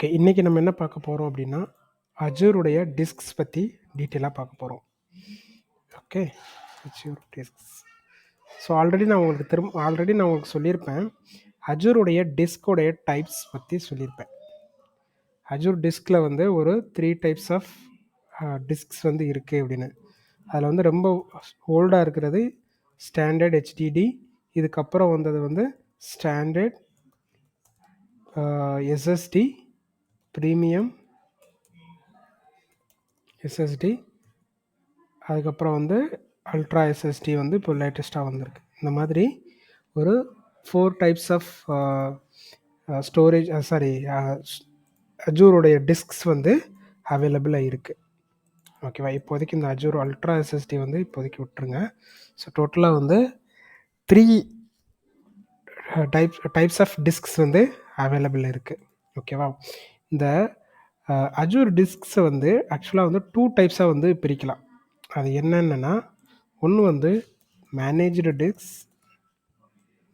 Okay. இன்னைக்கு நம்ம என்ன பார்க்க போறோம் அப்படின்னா, அஜூருடைய டிஸ்க்ஸ் பத்தி டீட்டெயிலா பார்க்க போறோம். Okay. Azure discs. So already நான் உங்களுக்கு சொல்லியிருப்பேன். அஜூருடைய டிஸ்கோடைய டைப்ஸ் பத்தி சொல்லியிருப்பேன். அஜூர் டிஸ்க்ல வந்து ஒரு 3 டைப்ஸ் ஆஃப் டிஸ்க்ஸ் வந்து இருக்கு அப்படின்னு. அதில் வந்து ரொம்ப ஓல்டா இருக்கிறது ஸ்டாண்டர்ட் HDD. இதுக்கப்புறம் வந்தது வந்து ஸ்டாண்டர்ட் SSD, ப்ரீமியம் SSD, அதுக்கப்புறம் வந்து அல்ட்ரா SSD வந்து இப்போ லேட்டஸ்ட்டாக வந்திருக்கு. இந்த மாதிரி ஒரு 4 டைப்ஸ் ஆஃப் ஸ்டோரேஜ் அஜூருடைய டிஸ்க்ஸ் வந்து அவைலபிளாக இருக்குது. ஓகேவா? இப்போதைக்கு இந்த அஜூர் அல்ட்ரா SSD வந்து இப்போதைக்கு விட்டுருங்க. ஸோ டோட்டலாக வந்து 3 டைப்ஸ் ஆஃப் டிஸ்க்ஸ் வந்து அவைலபிள் இருக்குது. ஓகேவா? இந்த அஜூர் டிஸ்க்ஸை வந்து ஆக்சுவலாக வந்து 2 டைப்ஸாக வந்து பிரிக்கலாம். அது என்னென்னா, ஒன்று வந்து மேனேஜ்டு டிஸ்க்ஸ்,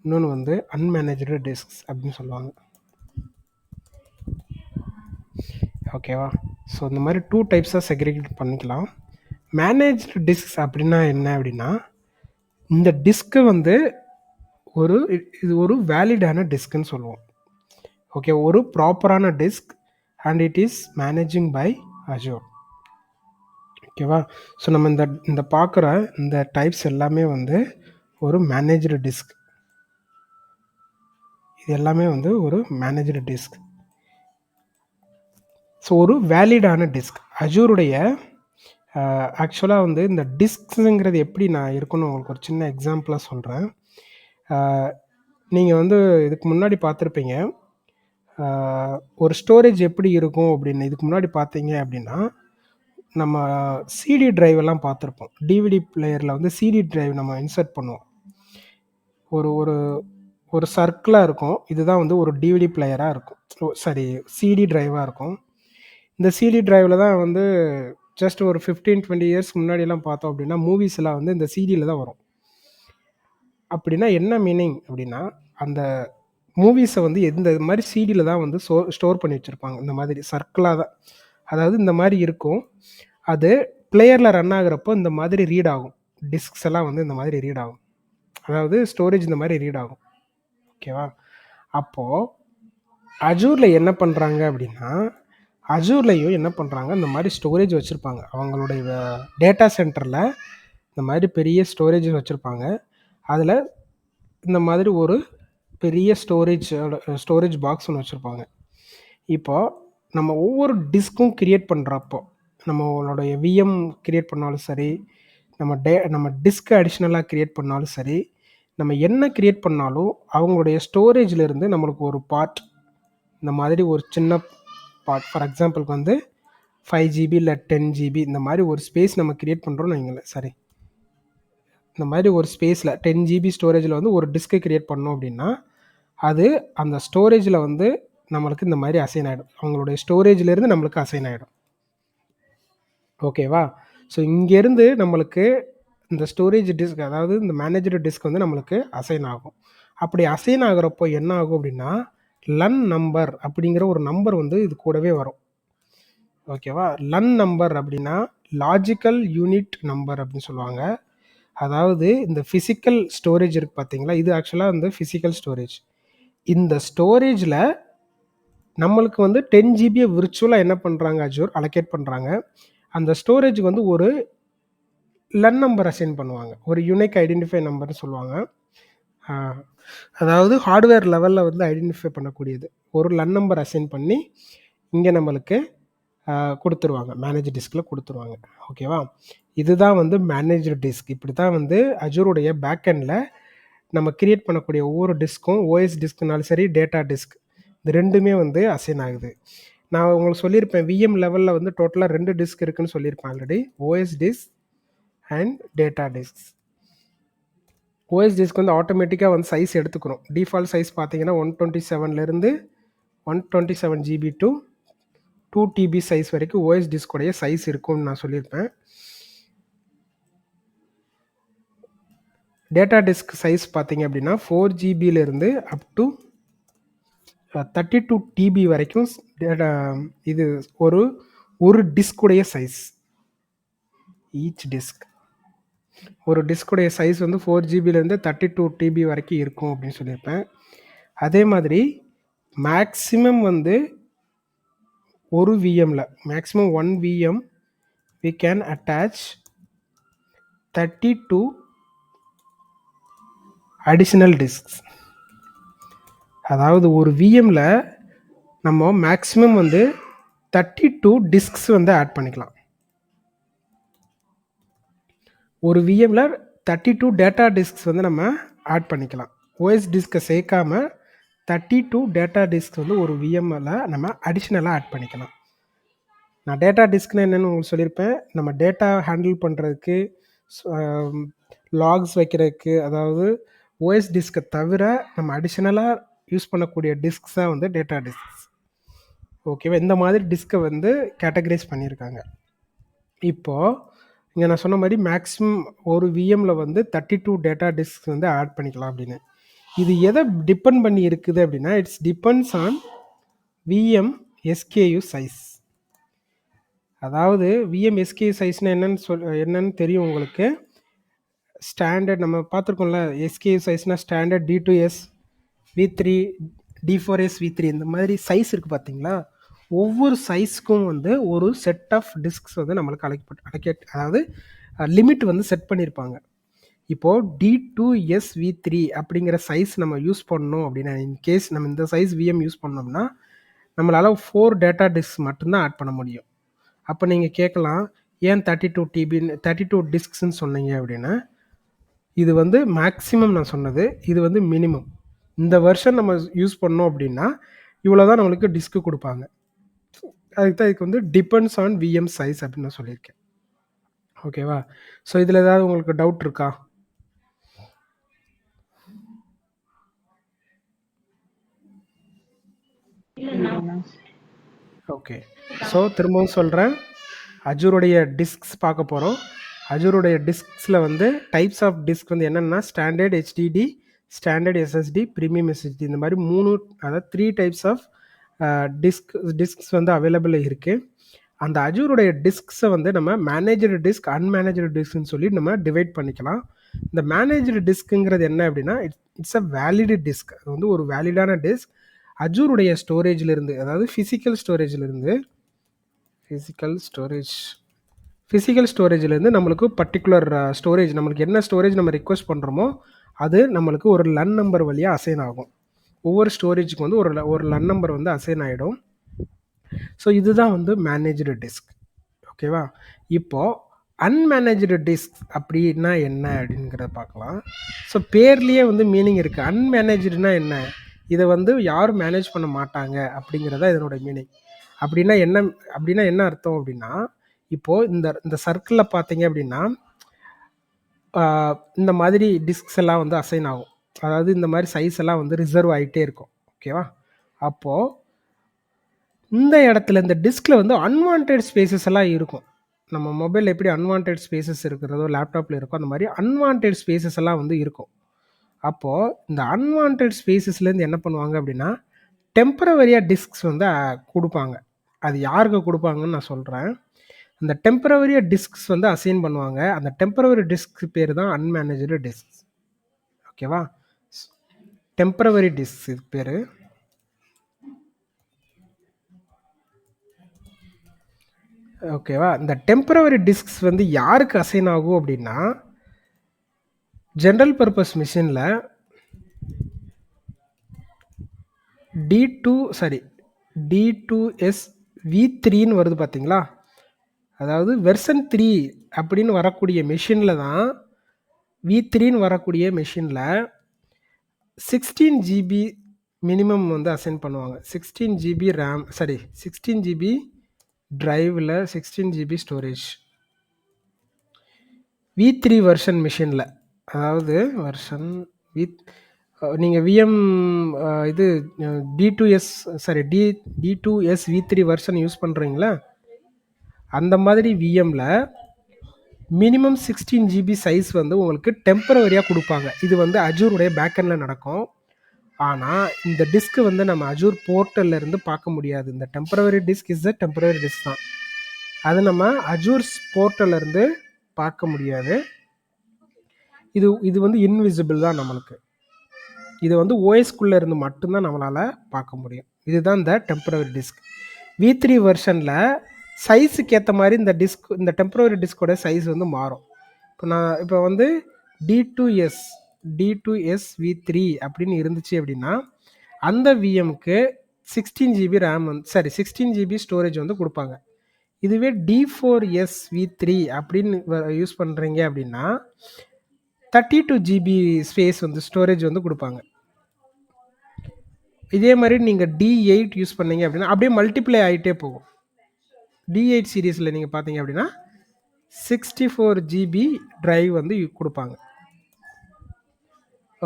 இன்னொன்று வந்து அன்மேனேஜ்டு டிஸ்க்ஸ் அப்படின்னு சொல்லுவாங்க. ஓகேவா? ஸோ இந்த மாதிரி 2 டைப்ஸாக செக்ரிகேட் பண்ணிக்கலாம். மேனேஜ்டு டிஸ்க்ஸ் அப்படின்னா என்ன அப்படின்னா, இந்த டிஸ்க்கை வந்து இது ஒரு வேலிடான டிஸ்க்குன்னு சொல்லுவோம். ஓகே, ஒரு ப்ராப்பரான disk and it is managing by Azure. ஓகேவா? ஸோ நம்ம இந்த பார்க்குற இந்த டைப்ஸ் எல்லாமே வந்து ஒரு மேனேஜ்டு டிஸ்க். இது எல்லாமே வந்து ஒரு மேனேஜ்டு டிஸ்க். ஸோ ஒரு வேலிடான டிஸ்க் அஜூருடைய ஆக்சுவலாக வந்து இந்த டிஸ்க்ஸுங்கிறது எப்படி நான் இருக்குன்னு உங்களுக்கு ஒரு சின்ன எக்ஸாம்பிளாக சொல்கிறேன். நீங்கள் வந்து இதுக்கு முன்னாடி பார்த்துருப்பீங்க, ஒரு ஸ்டோரேஜ் எப்படி இருக்கும் அப்படின்னு. இதுக்கு முன்னாடி பார்த்தீங்க அப்படின்னா, நம்ம சிடி டிரைவ் எல்லாம் பார்த்துருப்போம். டிவிடி பிளேயரில் வந்து சிடி டிரைவ் நம்ம இன்சர்ட் பண்ணுவோம். ஒரு ஒரு சர்க்கிளாக இருக்கும். இதுதான் வந்து ஒரு டிவிடி பிளேயராக இருக்கும், சிடி டிரைவாக இருக்கும். இந்த சிடி டிரைவில் தான் வந்து ஜஸ்ட் ஒரு 15-20 இயர்ஸ்க்கு முன்னாடியெல்லாம் பார்த்தோம் அப்படின்னா மூவிஸ் எல்லாம் வந்து இந்த சிடியில் தான் வரும். அப்படின்னா என்ன மீனிங் அப்படின்னா, அந்த மூவிஸை வந்து இந்த மாதிரி சிடியில் தான் வந்து ஸ்டோர் பண்ணி வச்சுருப்பாங்க. இந்த மாதிரி சர்க்கிளாக தான், அதாவது இந்த மாதிரி இருக்கும். அது பிளேயரில் ரன் ஆகுறப்போ இந்த மாதிரி ரீட் ஆகும். டிஸ்க்ஸ் எல்லாம் வந்து இந்த மாதிரி ரீட் ஆகும், அதாவது ஸ்டோரேஜ் இந்த மாதிரி ரீட் ஆகும். ஓகேவா? அப்போது அஜூரில் என்ன பண்ணுறாங்க அப்படின்னா, அஜூர்லையும் என்ன பண்ணுறாங்க, இந்த மாதிரி ஸ்டோரேஜ் வச்சுருப்பாங்க. அவங்களுடைய டேட்டா சென்டரில் இந்த மாதிரி பெரிய ஸ்டோரேஜ் வச்சுருப்பாங்க. அதில் இந்த மாதிரி ஒரு பெரிய ஸ்டோரேஜ் பாக்ஸ் ஒன்று வச்சுருப்பாங்க. இப்போது நம்ம ஒவ்வொரு டிஸ்க்கும் க்ரியேட் பண்ணுறப்போ, நம்மளுடைய விஎம் க்ரியேட் பண்ணாலும் சரி, நம்ம டிஸ்க் அடிஷ்னலாக க்ரியேட் பண்ணாலும் சரி, நம்ம என்ன க்ரியேட் பண்ணாலும் அவங்களுடைய ஸ்டோரேஜ்லேருந்து நம்மளுக்கு ஒரு பார்ட், இந்த மாதிரி ஒரு சின்ன பார்ட், ஃபார் எக்ஸாம்பிளுக்கு வந்து 5 GB இல்லை 10 GB இந்த மாதிரி ஒரு ஸ்பேஸ் நம்ம க்ரியேட் பண்ணுறோன்னு வைங்களேன். இந்த மாதிரி ஒரு ஸ்பேஸில் 10 GB ஸ்டோரேஜில் வந்து ஒரு டிஸ்கை க்ரியேட் பண்ணோம் அப்படின்னா, அது அந்த ஸ்டோரேஜில் வந்து நம்மளுக்கு இந்த மாதிரி அசைன் ஆகிடும். அவங்களுடைய ஸ்டோரேஜ்லேருந்து நம்மளுக்கு அசைன் ஆகிடும். ஓகேவா? ஸோ இங்கேருந்து நம்மளுக்கு இந்த ஸ்டோரேஜ் டிஸ்க், அதாவது இந்த மேனேஜ்டு டிஸ்க் வந்து நம்மளுக்கு அசைன் ஆகும். அப்படி அசைன் ஆகிறப்போ என்ன ஆகும் அப்படின்னா, லன் நம்பர் அப்படிங்கிற ஒரு நம்பர் வந்து இது கூடவே வரும். ஓகேவா? லன் நம்பர் அப்படின்னா லாஜிக்கல் யூனிட் நம்பர் அப்படின்னு சொல்லுவாங்க. அதாவது இந்த ஃபிசிக்கல் ஸ்டோரேஜ் இருக்குது பார்த்தீங்களா, இது ஆக்சுவலாக வந்து ஃபிசிக்கல் ஸ்டோரேஜ். இந்த ஸ்டோரேஜில் நம்மளுக்கு வந்து 10 GB விர்ச்சுவலாக என்ன பண்ணுறாங்க, அஜூர் அலோகேட் பண்ணுறாங்க. அந்த ஸ்டோரேஜுக்கு வந்து ஒரு லன் நம்பர் அசைன் பண்ணுவாங்க, ஒரு யூனிக் ஐடென்டிஃபை நம்பர்னு சொல்லுவாங்க. அதாவது ஹார்ட்வேர் லெவலில் வந்து ஐடென்டிஃபை பண்ணக்கூடியது. ஒரு லன் நம்பர் அசைன் பண்ணி இங்கே நம்மளுக்கு கொடுத்துருவாங்க, மேனேஜ் டிஸ்கில் கொடுத்துருவாங்க. ஓகேவா? இதுதான் வந்து மேனேஜ்டு டிஸ்க். இப்படி தான் வந்து அஜூருடைய பேக்கெண்டில் நம்ம கிரியேட் பண்ணக்கூடிய ஒவ்வொரு டிஸ்க்கும், ஓஎஸ் டிஸ்க்னாலும் சரி, டேட்டா டிஸ்க், இது ரெண்டுமே வந்து அசைன் ஆகுது. நான் உங்களுக்கு சொல்லியிருப்பேன், விஎம் லெவலில் வந்து டோட்டலாக 2 டிஸ்க் இருக்குதுன்னு சொல்லியிருப்பேன் already, OS disk and data disk. OS disk வந்து ஆட்டோமேட்டிக்காக வந்து சைஸ் எடுத்துக்கிறோம். டிஃபால்ட் சைஸ் பார்த்தீங்கன்னா 127 127 GB டு 2 TB சைஸ் வரைக்கும் ஓஎஸ் டிஸ்கோடைய சைஸ் இருக்கும்னு நான் சொல்லியிருப்பேன். டேட்டா டிஸ்க் சைஸ் பார்த்தீங்க அப்படின்னா 4 GB அப் டு 32 டிபி வரைக்கும் இது ஒரு டிஸ்குடைய சைஸ். ஈச் டிஸ்க் ஒரு டிஸ்குடைய சைஸ் வந்து 4 ஜிபிலேருந்து 32 டிபி வரைக்கும் இருக்கும் அப்படின்னு சொல்லியிருப்பேன். அதே மாதிரி மேக்ஸிமம் வந்து ஒரு விஎம்மில் maximum 1 VM we can attach 32 additional disks. அதாவது ஒரு விஎம்மில் நம்ம மேக்ஸிமம் வந்து 32 டிஸ்க்ஸ் வந்து ஆட் பண்ணிக்கலாம். ஒரு விஎம்மில் 32 டேட்டா டிஸ்க்ஸ் வந்து நம்ம ஆட் பண்ணிக்கலாம். ஓஎஸ் டிஸ்கை சேர்க்காம 32 டேட்டா டிஸ்க் வந்து ஒரு விஎம்மில் நம்ம அடிஷ்னலாக ஆட் பண்ணிக்கலாம். நான் டேட்டா டிஸ்க்னு என்னென்னு உங்களுக்கு சொல்லியிருப்பேன். நம்ம டேட்டா ஹேண்டில் பண்ணுறதுக்கு, லாக்ஸ் வைக்கிறதுக்கு, அதாவது ஓஎஸ் டிஸ்கை தவிர நம்ம அடிஷ்னலாக யூஸ் பண்ணக்கூடிய டிஸ்க்ஸ் தான் வந்து டேட்டா டிஸ்க்ஸ். ஓகேவா? இந்த மாதிரி டிஸ்கை வந்து கேட்டகரைஸ் பண்ணியிருக்காங்க. இப்போது இங்கே நான் சொன்ன மாதிரி மேக்ஸிமம் ஒரு விஎம்மில் வந்து 32 டேட்டா டிஸ்க் வந்து ஆட் பண்ணிக்கலாம் அப்படின்னு. இது எதை டிபெண்ட் பண்ணி இருக்குது அப்படின்னா, it's depends on VM SKU size. அதாவது விஎம் எஸ்கேயு சைஸ்னால் என்னன்னு தெரியும் உங்களுக்கு. ஸ்டாண்டர்ட் நம்ம பார்த்துருக்கோம்ல, எஸ்கேயு சைஸ்னால் standard D2S V3 D4S V3 இந்த மாதிரி சைஸ் இருக்குது பார்த்தீங்களா. ஒவ்வொரு சைஸ்க்கும் வந்து ஒரு செட் ஆஃப் டிஸ்க்ஸ் வந்து நம்மளுக்கு அதாவது லிமிட் வந்து செட் பண்ணியிருப்பாங்க. இப்போது D2S V3 அப்படிங்கிற சைஸ் நம்ம யூஸ் பண்ணோம் அப்படின்னா, இன்கேஸ் நம்ம இந்த சைஸ் விஎம் யூஸ் பண்ணோம்னா நம்மளால் 4 டேட்டா டிஸ்க் மட்டும்தான் ஆட் பண்ண முடியும். அப்போ நீங்கள் கேட்கலாம், ஏன் 32 டிபின்னு 32 டிஸ்க்ஸ்ன்னு சொன்னீங்க அப்படின்னா, இது வந்து மேக்ஸிமம் நான் சொன்னது, இது வந்து மினிமம். இந்த வருஷன் நம்ம யூஸ் பண்ணோம் அப்படின்னா இவ்வளோ தான் நம்மளுக்கு டிஸ்க்கு கொடுப்பாங்க. அதுக்கு தான் இதுக்கு வந்து டிபெண்ட்ஸ் ஆன் விஎம் சைஸ் அப்படின்னு நான் சொல்லியிருக்கேன். ஓகேவா? ஸோ இதில் ஏதாவது உங்களுக்கு டவுட் இருக்கா? ஓகே. ஸோ திரும்பவும் சொல்கிறேன், அஜூருடைய டிஸ்க்ஸ் பார்க்க போகிறோம். அஜூருடைய டிஸ்க்ஸில் வந்து டைப்ஸ் ஆஃப் டிஸ்க் வந்து என்னென்னா, standard HDD, standard SSD, premium SSD, இந்த மாதிரி 3, அதாவது 3 டைப்ஸ் ஆஃப் டிஸ்க்ஸ் வந்து அவைலபிள் இருக்குது. அந்த அஜூருடைய டிஸ்க்ஸை வந்து நம்ம மேனேஜ்டு டிஸ்க், அன்மேனேஜ்டு டிஸ்க்னு சொல்லி நம்ம டிவைட் பண்ணிக்கலாம். இந்த மேனேஜ்டு டிஸ்க்குங்கிறது என்ன அப்படின்னா, இட்ஸ் அ வேலிடு டிஸ்க். அது வந்து ஒரு வேலிடான டிஸ்க். அஜூருடைய ஸ்டோரேஜிலிருந்து, அதாவது ஃபிசிக்கல் ஸ்டோரேஜிலேருந்து நம்மளுக்கு பர்டிகுலர் ஸ்டோரேஜ், நம்மளுக்கு என்ன ஸ்டோரேஜ் நம்ம ரிக்வெஸ்ட் பண்ணுறோமோ அது நம்மளுக்கு ஒரு லன் நம்பர் வழியாக அசைன் ஆகும். ஒவ்வொரு ஸ்டோரேஜுக்கு வந்து ஒரு லன் நம்பர் வந்து அசைன் ஆகிடும். ஸோ இதுதான் வந்து மேனேஜ்டு டிஸ்க். ஓகேவா? இப்போது அன்மேனேஜ்டு டிஸ்க் அப்படின்னா என்ன அப்படிங்கிறத பார்க்கலாம். ஸோ பேர்லேயே வந்து மீனிங் இருக்குது. அன்மேனேஜ்டுனா என்ன? இதை வந்து யாரும் மேனேஜ் பண்ண மாட்டாங்க அப்படிங்கிறதா இதனோட மீனிங். அப்படின்னா என்ன அர்த்தம் அப்படின்னா, இப்போது இந்த சர்க்கிளில் பார்த்தீங்க அப்படின்னா இந்த மாதிரி டிஸ்க்ஸ் எல்லாம் வந்து அசைன் ஆகும். அதாவது இந்த மாதிரி சைஸ் எல்லாம் வந்து ரிசர்வ் ஆகிட்டே இருக்கும். ஓகேவா? அப்போது இந்த இடத்துல இந்த டிஸ்கில் வந்து அன்வான்ட் ஸ்பேசஸ் எல்லாம் இருக்கும். நம்ம மொபைலில் எப்படி அன்வான்ட் ஸ்பேசஸ் இருக்கிறதோ லேப்டாப்பில் இருக்கோ, அந்த மாதிரி அன்வான்ட் ஸ்பேசஸ் எல்லாம் வந்து இருக்கும். அப்போது இந்த அன்வான்ட் ஸ்பேசஸ்லேருந்து என்ன பண்ணுவாங்க அப்படின்னா, டெம்பரவரியாக டிஸ்க்ஸ் வந்து கொடுப்பாங்க. அது யாருக்கு கொடுப்பாங்கன்னு நான் சொல்கிறேன். அந்த டெம்பரவரியாக டிஸ்க்ஸ் வந்து அசைன் பண்ணுவாங்க. அந்த டெம்பரவரி டிஸ்க் பேர் தான் அன்மேனேஜ்டு டிஸ்க். ஓகேவா? டெம்பரவரி டிஸ்க் இது பேர். ஓகேவா? இந்த டெம்பரவரி டிஸ்க்ஸ் வந்து யாருக்கு அசைன் ஆகும் அப்படின்னா, ஜென்ரல் பர்பஸ் மிஷினில் D2S V3ன்னு வருது பார்த்தீங்களா. அதாவது வெர்சன் 3 அப்படின்னு வரக்கூடிய மெஷினில் தான், V3ன்னு வரக்கூடிய மெஷினில் 16 GB மினிமம் வந்து அசைன் பண்ணுவாங்க. 16 GB RAM, 16 GB ட்ரைவில் 16 GB storage. V3 version மிஷினில், அதாவது வெர்ஷன் நீங்கள் விஎம் இது D2S V3 வெர்ஷன் யூஸ் பண்ணுறீங்களா, அந்த மாதிரி விஎம்மில் மினிமம் 16 GB சைஸ் வந்து உங்களுக்கு டெம்பரவரியாக கொடுப்பாங்க. இது வந்து அஜூருடைய பேக்கெண்டில் நடக்கும். ஆனால் இந்த டிஸ்க்கு வந்து நம்ம அஜூர் போர்ட்டல்ல இருந்து பார்க்க முடியாது. இந்த temporary disk is a temporary disk தான். அது நம்ம அஜூர் போர்ட்டல்ல இருந்து பார்க்க முடியாது. இது வந்து இன்விசிபிள் தான் நம்மளுக்கு. இது வந்து ஓஎஸ்குள்ளே இருந்து மட்டும்தான் நம்மளால் பார்க்க முடியும். இதுதான் இந்த டெம்பரவரி டிஸ்க். V3 வெர்ஷனில் சைஸுக்கு ஏற்ற மாதிரி இந்த டெம்பரவரி டிஸ்கோட சைஸ் வந்து மாறும். இப்போ வந்து D2S V3 அப்படின்னு இருந்துச்சு அப்படின்னா அந்த விஎம்க்கு 16 GB ரேம் 16 GB ஸ்டோரேஜ் வந்து கொடுப்பாங்க. இதுவே D4S V3 அப்படின்னு யூஸ் பண்ணுறீங்க அப்படின்னா 32 GB ஸ்பேஸ் வந்து ஸ்டோரேஜ் வந்து கொடுப்பாங்க. இதே மாதிரி நீங்கள் D8 யூஸ் பண்ணீங்க அப்படின்னா அப்படியே மல்டிப்ளை ஆகிட்டே போகும். D8 சீரீஸில் நீங்கள் பார்த்தீங்க அப்படின்னா 64 GB டிரைவ் வந்து கொடுப்பாங்க.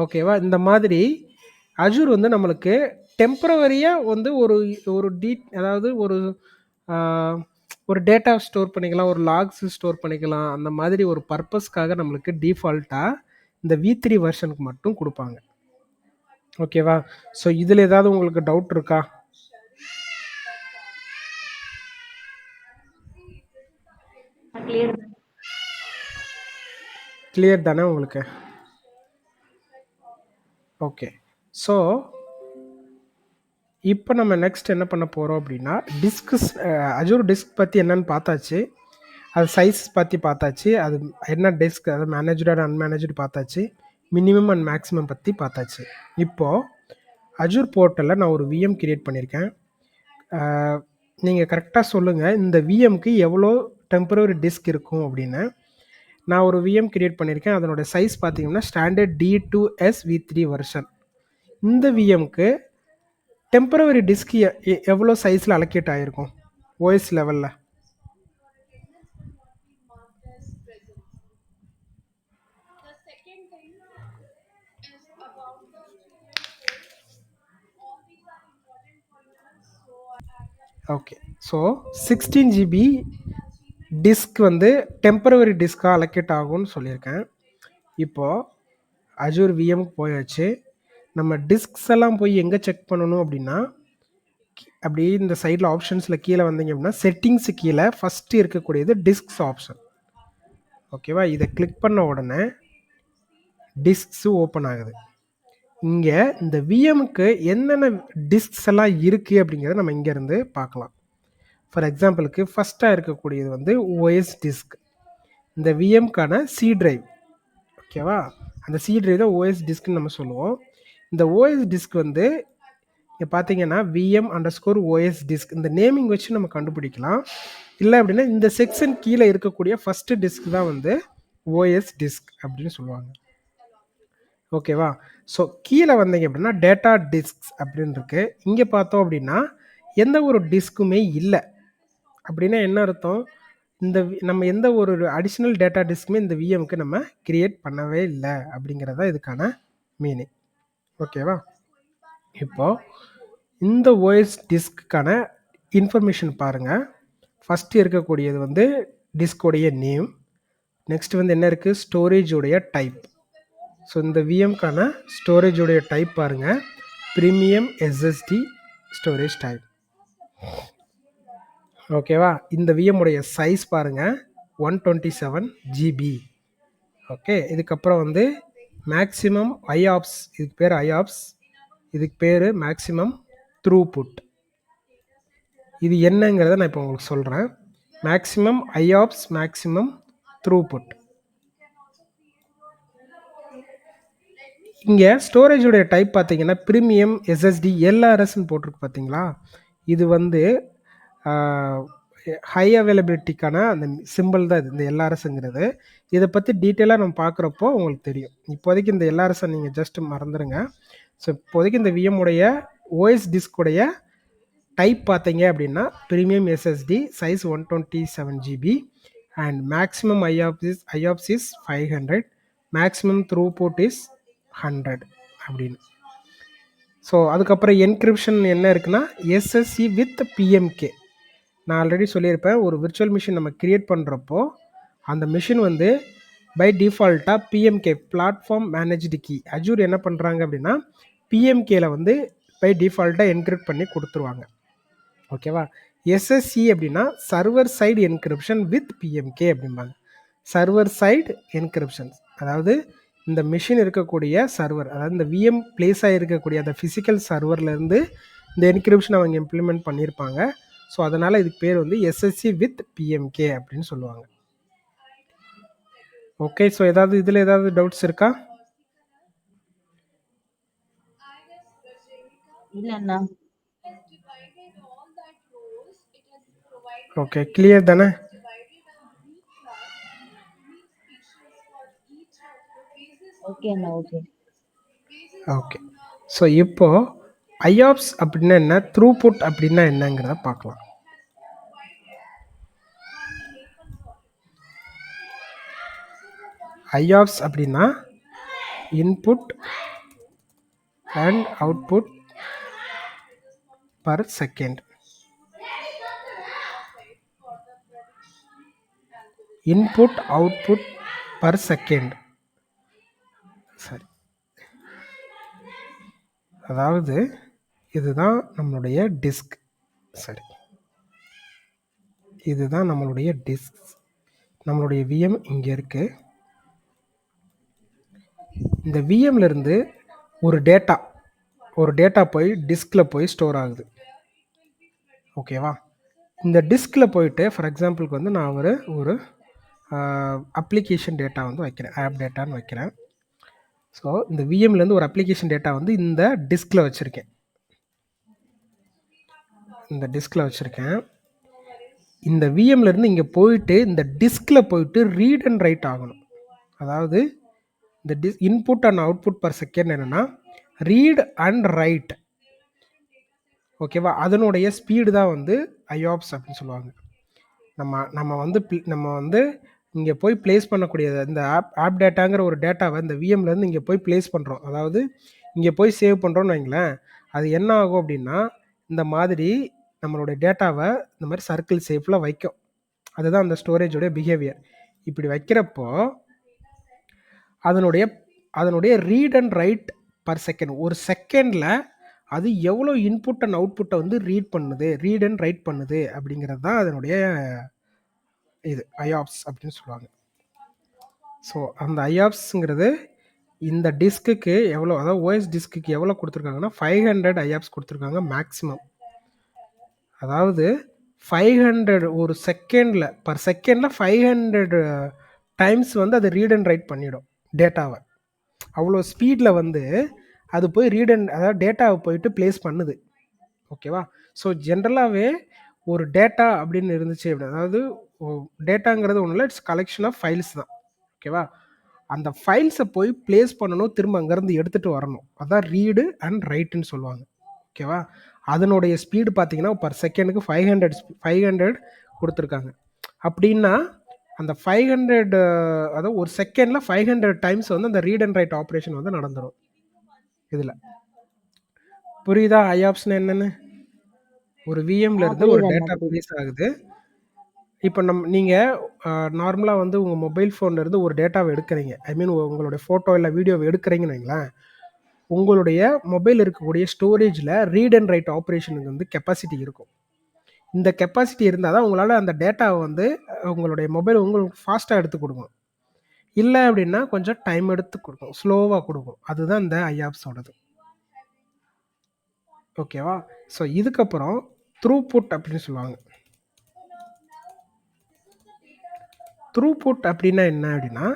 ஓகேவா? இந்த மாதிரி அஜூர் வந்து நம்மளுக்கு டெம்பரவரியாக வந்து அதாவது ஒரு டேட்டா ஸ்டோர் பண்ணிக்கலாம், ஒரு லாக்ஸ் ஸ்டோர் பண்ணிக்கலாம். அந்த மாதிரி ஒரு பர்பஸ்க்காக நம்மளுக்கு டிஃபால்ட்டாக இந்த V3 வெர்ஷனுக்கு மட்டும் கொடுப்பாங்க. ஓகேவா? ஸோ இதில் ஏதாவது உங்களுக்கு டவுட் இருக்கா? கிளியர் தானே உங்களுக்கு? ஓகே. ஸோ இப்போ நம்ம நெக்ஸ்ட் என்ன பண்ண போகிறோம் அப்படின்னா அஜூர் டிஸ்க் பற்றி என்னன்னு பார்த்தாச்சு. அது சைஸ் பற்றி பார்த்தாச்சு. அது என்ன டிஸ்க், அது மேனேஜ்டு அண்ட் அன்மேனேஜ்டு பார்த்தாச்சு. மினிமம் அண்ட் மேக்ஸிமம் பற்றி பார்த்தாச்சு. இப்போது அஜூர் போர்ட்டலில் நான் ஒரு விஎம் கிரியேட் பண்ணியிருக்கேன். நீங்கள் கரெக்டாக சொல்லுங்கள் இந்த விஎம்க்கு எவ்வளோ டெம்பரரி டிஸ்க் இருக்கும் அப்படின்னு. நான் ஒரு விஎம் கிரியேட் பண்ணியிருக்கேன். அதனோட சைஸ் பார்த்தீங்கன்னா ஸ்டாண்டர்ட் D2S V3 வெர்ஷன். இந்த விஎம்க்கு டெம்பரவரி டிஸ்க் எவ்வளோ சைஸில் அலோகேட் ஆகிருக்கும் ஓஎஸ் லெவலில்? ஓகே. ஸோ 16 GB டிஸ்க் வந்து டெம்பரவரி டிஸ்காக அலோகேட் ஆகும்னு சொல்லியிருக்கேன். இப்போது அஜூர் விஎம்க்கு போயாச்சு. நம்ம டிஸ்க்ஸ் எல்லாம் போய் எங்கே செக் பண்ணணும் அப்படின்னா அப்படியே இந்த சைடில் ஆப்ஷன்ஸில் கீழே வந்தீங்க அப்படின்னா செட்டிங்ஸு கீழே ஃபஸ்ட்டு இருக்கக்கூடியது டிஸ்க்ஸ் ஆப்ஷன். ஓகேவா? இதை கிளிக் பண்ண உடனே டிஸ்க்ஸு ஓப்பன் ஆகுது. இங்கே இந்த விஎம்க்கு என்னென்ன டிஸ்க்ஸ் எல்லாம் இருக்குது அப்படிங்கிறத நம்ம இங்கேருந்து பார்க்கலாம். ஃபார் எக்ஸாம்பிளுக்கு ஃபஸ்ட்டாக இருக்கக்கூடியது வந்து ஓஎஸ் டிஸ்க். இந்த விஎம்க்கான சி டிரைவ். ஓகேவா? அந்த சி டிரைவ் தான் ஓஎஸ் டிஸ்க்னு நம்ம சொல்லுவோம். இந்த ஓஎஸ் டிஸ்க் வந்து இங்கே பார்த்தீங்கன்னா VM_OS டிஸ்க் இந்த நேமிங் வச்சு நம்ம கண்டுபிடிக்கலாம். இல்லை அப்படின்னா இந்த செக்ஷன் கீழே இருக்கக்கூடிய ஃபஸ்ட்டு டிஸ்க் தான் வந்து ஓஎஸ் டிஸ்க் அப்படின்னு சொல்லுவாங்க. ஓகேவா? ஸோ கீழே வந்தீங்க அப்படின்னா டேட்டா டிஸ்க்ஸ் அப்படின்னு இருக்கு. இங்கே பார்த்தோம் அப்படின்னா எந்த ஒரு டிஸ்க்குமே இல்லை. அப்படின்னா என்ன அர்த்தம்? நம்ம எந்த ஒரு அடிஷ்னல் டேட்டா டிஸ்க்குமே இந்த விஎம்க்கு நம்ம கிரியேட் பண்ணவே இல்லை அப்படிங்கிறதா இதுக்கான மீனிங். ஓகேவா? இப்போ இந்த ஓஎஸ் டிஸ்க்குக்கான இன்ஃபர்மேஷன் பாருங்கள். ஃபஸ்ட்டு இருக்கக்கூடியது வந்து டிஸ்கோடைய நேம். நெக்ஸ்ட் வந்து என்ன இருக்குது? ஸ்டோரேஜோடைய டைப். ஸோ இந்த விஎம்க்கான ஸ்டோரேஜோடைய டைப் பாருங்கள், ப்ரீமியம் SSD ஸ்டோரேஜ் டைப். ஓகேவா? இந்த விஎம்முடைய சைஸ் பாருங்கள் 127 GB. ஓகே. இதுக்கப்புறம் வந்து மேக்ஸிமம் ஐஆப்ஸ், இதுக்கு பேர் ஐஆப்ஸ், இதுக்கு பேர் மேக்ஸிமம் த்ரூபுட். இது என்னங்கிறத நான் இப்போ உங்களுக்கு சொல்கிறேன். Maximum IOPS, maximum throughput. இங்கே ஸ்டோரேஜோடைய டைப் பார்த்தீங்கன்னா ப்ரீமியம் SSD LRSன்னு போட்டிருக்கு பார்த்தீங்களா? இது வந்து ஹை அவைலபிலிட்டிக்கான அந்த சிம்பிள் தான் இது, இந்த LRSங்கிறது. இதை பற்றி டீட்டெயிலாக நம்ம பார்க்குறப்போ உங்களுக்கு தெரியும். இப்போதைக்கு இந்த LRSை நீங்கள் ஜஸ்ட் மறந்துடுங்க. ஸோ இப்போதைக்கு இந்த விஎம்முடைய ஓஎஸ் டிஸ்குடைய டைப் பார்த்தீங்க அப்படின்னா premium SSD, size 127 GB and maximum IOPS is 500, maximum throughput is 100 அப்படின்னு. ஸோ அதுக்கப்புறம் என்கிரிப்ஷன் என்ன இருக்குன்னா SSE வித் PMK. நான் ஆல்ரெடி சொல்லியிருப்பேன், ஒரு விர்ச்சுவல் மிஷின் நம்ம கிரியேட் பண்ணுறப்போ அந்த மிஷின் வந்து பை டிஃபால்ட்டாக PMK platform managed key Azure என்ன பண்ணுறாங்க அப்படின்னா பிஎம்கேல வந்து பை டிஃபால்ட்டாக என்கிரிப்ட் பண்ணி கொடுத்துருவாங்க. ஓகேவா? எஸ்எஸ்சி அப்படின்னா server side encryption with PMK அப்படிம்பாங்க. சர்வர் சைடு என்கிரிப்ஷன், அதாவது இந்த மிஷின் இருக்கக்கூடிய சர்வர், அதாவது இந்த விஎம் பிளேஸ் ஆகிருக்கக்கூடிய அந்த ஃபிசிக்கல் சர்வர்லேருந்து இந்த என்கிரிப்ஷன் அவங்க இம்ப்ளிமெண்ட் பண்ணியிருப்பாங்க. ஸோ அதனால் இதுக்கு பேர் வந்து எஸ்எஸ்சி வித் பிஎம்கே அப்படின்னு சொல்லுவாங்க. ஓகே, ஸோ ஏதாவது இதில் ஏதாவது டவுட்ஸ் இருக்கா? இல்லண்ணா. ஓகே, கிளியர் தானே? ஓகே அண்ணா. ஓகே ஓகே, ஸோ இப்போ ஐஆப்ஸ் அப்படின்னா என்ன, த்ரூபுட் அப்படின்னா என்னங்கிறத பார்க்கலாம். ஐஆப்ஸ் அப்படின்னா input and output per second. Input output per second. சரி, அதாவது இதுதான் நம்மளுடைய டிஸ்க். சரி, இதுதான் நம்மளுடைய டிஸ்க். நம்மளுடைய விஎம் இங்கே இருக்கு. இந்த விஎம்ல இருந்து ஒரு டேட்டா போய் டிஸ்கில் போய் ஸ்டோர் ஆகுது. ஓகேவா? இந்த டிஸ்கில் போயிட்டு ஃபார் எக்ஸாம்பிளுக்கு வந்து நான் ஒரு அப்ளிகேஷன் டேட்டா வந்து வைக்கிறேன், ஆப் டேட்டான்னு வைக்கிறேன். ஸோ இந்த விஎம்லேருந்து ஒரு அப்ளிகேஷன் டேட்டா வந்து இந்த டிஸ்கில் வச்சுருக்கேன். இந்த விஎம்லேருந்து இங்கே போயிட்டு இந்த டிஸ்கில் போயிட்டு ரீட் அண்ட் ரைட் ஆகணும். அதாவது இந்த input and output per second என்னென்னா ரீட் அண்ட் ரைட். ஓகேவா? அதனுடைய ஸ்பீடு தான் வந்து ஐஆப்ஸ் அப்படின்னு சொல்லுவாங்க. நம்ம வந்து இங்கே போய் பிளேஸ் பண்ணக்கூடிய இந்த ஆப் டேட்டாங்கிற ஒரு டேட்டாவை இந்த விஎம்லேருந்து இங்கே போய் பிளேஸ் பண்ணுறோம், அதாவது இங்கே போய் சேவ் பண்ணுறோன்னு வைங்களேன். அது என்ன ஆகும் அப்படின்னா இந்த மாதிரி நம்மளுடைய டேட்டாவை இந்த மாதிரி சர்க்கிள் ஷேப்பில் வைக்கும். அதுதான் அந்த ஸ்டோரேஜோடைய பிஹேவியர். இப்படி வைக்கிறப்போ அதனுடைய read and right per second, ஒரு செகண்டில் அது எவ்வளோ இன்புட் அண்ட் அவுட்புட்டை வந்து ரீட் அண்ட் ரைட் பண்ணுது அப்படிங்கிறது தான் அதனுடைய இது ஐஆப்ஸ் அப்படின்னு சொல்லுவாங்க. ஸோ அந்த ஐஆப்ஸுங்கிறது இந்த டிஸ்க்குக்கு எவ்வளோ, அதாவது ஓஎஸ் டிஸ்க்கு எவ்வளோ கொடுத்துருக்காங்கன்னா 500 ஐஆப்ஸ் கொடுத்துருக்காங்க மேக்ஸிமம். அதாவது 500 ஒரு செகண்டில் பர் செகண்டில் 500 டைம்ஸ் வந்து அது ரீட் அண்ட் ரைட் பண்ணிடும் டேட்டாவை. அவ்வளோ ஸ்பீடில் வந்து அது போய் அதாவது டேட்டாவை போயிட்டு பிளேஸ் பண்ணுது. ஓகேவா? ஸோ ஜென்ரலாகவே ஒரு டேட்டா அப்படின்னு இருந்துச்சு அப்படி, அதாவது டேட்டாங்கிறது ஒன்றும் இல்லை, இட்ஸ் கலெக்ஷன் ஆஃப் ஃபைல்ஸ் தான். ஓகேவா? அந்த ஃபைல்ஸை போய் பிளேஸ் பண்ணணும், திரும்ப அங்கேருந்து எடுத்துகிட்டு வரணும். அதான் ரீடு அண்ட் ரைட்டுன்னு சொல்லுவாங்க. ஓகேவா? அதனுடைய ஸ்பீடு பார்த்தீங்கன்னா பர் செகண்டுக்கு 500 கொடுத்துருக்காங்க. அப்படின்னா அந்த 500, அதாவது ஒரு செகண்டில் 500 டைம்ஸ் வந்து அந்த ரீட் அண்ட் ரைட் ஆப்ரேஷன் வந்து நடந்துடும். இதில் புரியுதா ஐஆப்ஸ்னு என்னென்னு? ஒரு விஎம்ல இருந்து ஒரு டேட்டா பிளேஸ் ஆகுது. இப்போ நீங்கள் நார்மலாக வந்து உங்கள் மொபைல் ஃபோன்லேருந்து ஒரு டேட்டாவை எடுக்கிறீங்க, ஐ மீன் உங்களுடைய ஃபோட்டோ இல்லை வீடியோவை எடுக்கிறீங்கன்னு வைங்களேன். உங்களுடைய மொபைல் இருக்கக்கூடிய ஸ்டோரேஜில் ரீட் அண்ட் ரைட் ஆப்ரேஷனுக்கு வந்து கெப்பாசிட்டி இருக்கும். இந்த கெப்பாசிட்டி இருந்தால் தான் உங்களால் அந்த டேட்டாவை வந்து உங்களுடைய மொபைல் உங்களுக்கு ஃபாஸ்ட்டாக எடுத்து கொடுக்கும். இல்லை அப்படின்னா கொஞ்சம் டைம் எடுத்து கொடுக்கும், ஸ்லோவாக கொடுக்கும். அதுதான் இந்த ஐஆப்ஸோடது. ஓகேவா? ஸோ இதுக்கப்புறம் த்ரூபுட் அப்படின்னு சொல்லுவாங்க. த்ரூபுட் அப்படின்னா என்ன அப்படின்னா,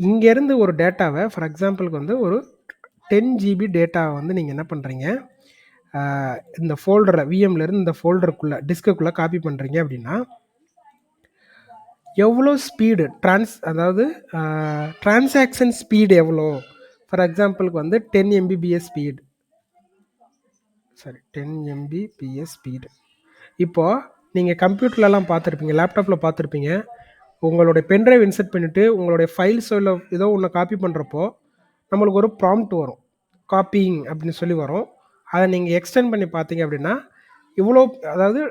இங்கேருந்து ஒரு டேட்டாவை ஃபார் எக்ஸாம்பிளுக்கு வந்து ஒரு 10 GB டேட்டாவை வந்து நீங்கள் என்ன பண்ணுறீங்க, இந்த ஃபோல்டரில் விஎம்லேருந்து இந்த ஃபோல்டருக்குள்ளே டிஸ்க்குள்ளே காப்பி பண்ணுறீங்க அப்படின்னா எவ்வளோ ஸ்பீடு அதாவது டிரான்சாக்ஷன் ஸ்பீடு எவ்வளோ. ஃபார் எக்ஸாம்பிளுக்கு வந்து 10 MBps ஸ்பீடு, 10 MBps ஸ்பீடு. இப்போது நீங்கள் கம்ப்யூட்டர்லலாம் பார்த்துருப்பீங்க, லேப்டாப்பில் பார்த்துருப்பீங்க, உங்களுடைய பென்ட்ரைவ் இன்சர்ட் பண்ணிவிட்டு உங்களுடைய ஃபைல்ஸோ இல்லை ஏதோ ஒன்று காப்பி பண்ணுறப்போ நம்மளுக்கு ஒரு ப்ராம்ப்ட் வரும், காப்பிங் அப்படின்னு சொல்லி வரும். அதை நீங்கள் எக்ஸ்டெண்ட் பண்ணி பார்த்தீங்க அப்படின்னா இவ்வளோ, அதாவது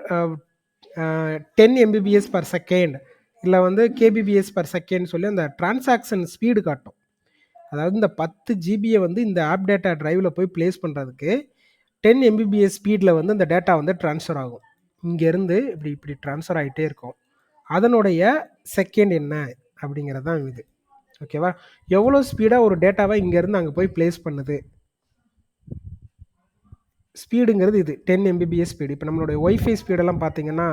10 MBps பர் செகண்ட் இல்லை வந்து KBps பர் செகண்ட் சொல்லி அந்த டிரான்சாக்ஷன் ஸ்பீடு காட்டும். அதாவது இந்த 10 ஜிபியை வந்து இந்த ஆப் டேட்டா டிரைவில் போய் பிளேஸ் பண்ணுறதுக்கு 10 mbps ஸ்பீடில் வந்து இந்த டேட்டா வந்து ட்ரான்ஸ்ஃபர் ஆகும். இங்கேருந்து இப்படி இப்படி ட்ரான்ஸ்ஃபர் ஆகிட்டே இருக்கும். அதனுடைய செகண்ட் என்ன அப்படிங்கிறது தான் இது. ஓகேவா? எவ்வளோ ஸ்பீடாக ஒரு டேட்டாவை இங்கேருந்து அங்கே போய் பிளேஸ் பண்ணுது ஸ்பீடுங்கிறது இது 10 mbps ஸ்பீடு. இப்போ நம்மளுடைய ஒய்ஃபை ஸ்பீடெல்லாம் பார்த்தீங்கன்னா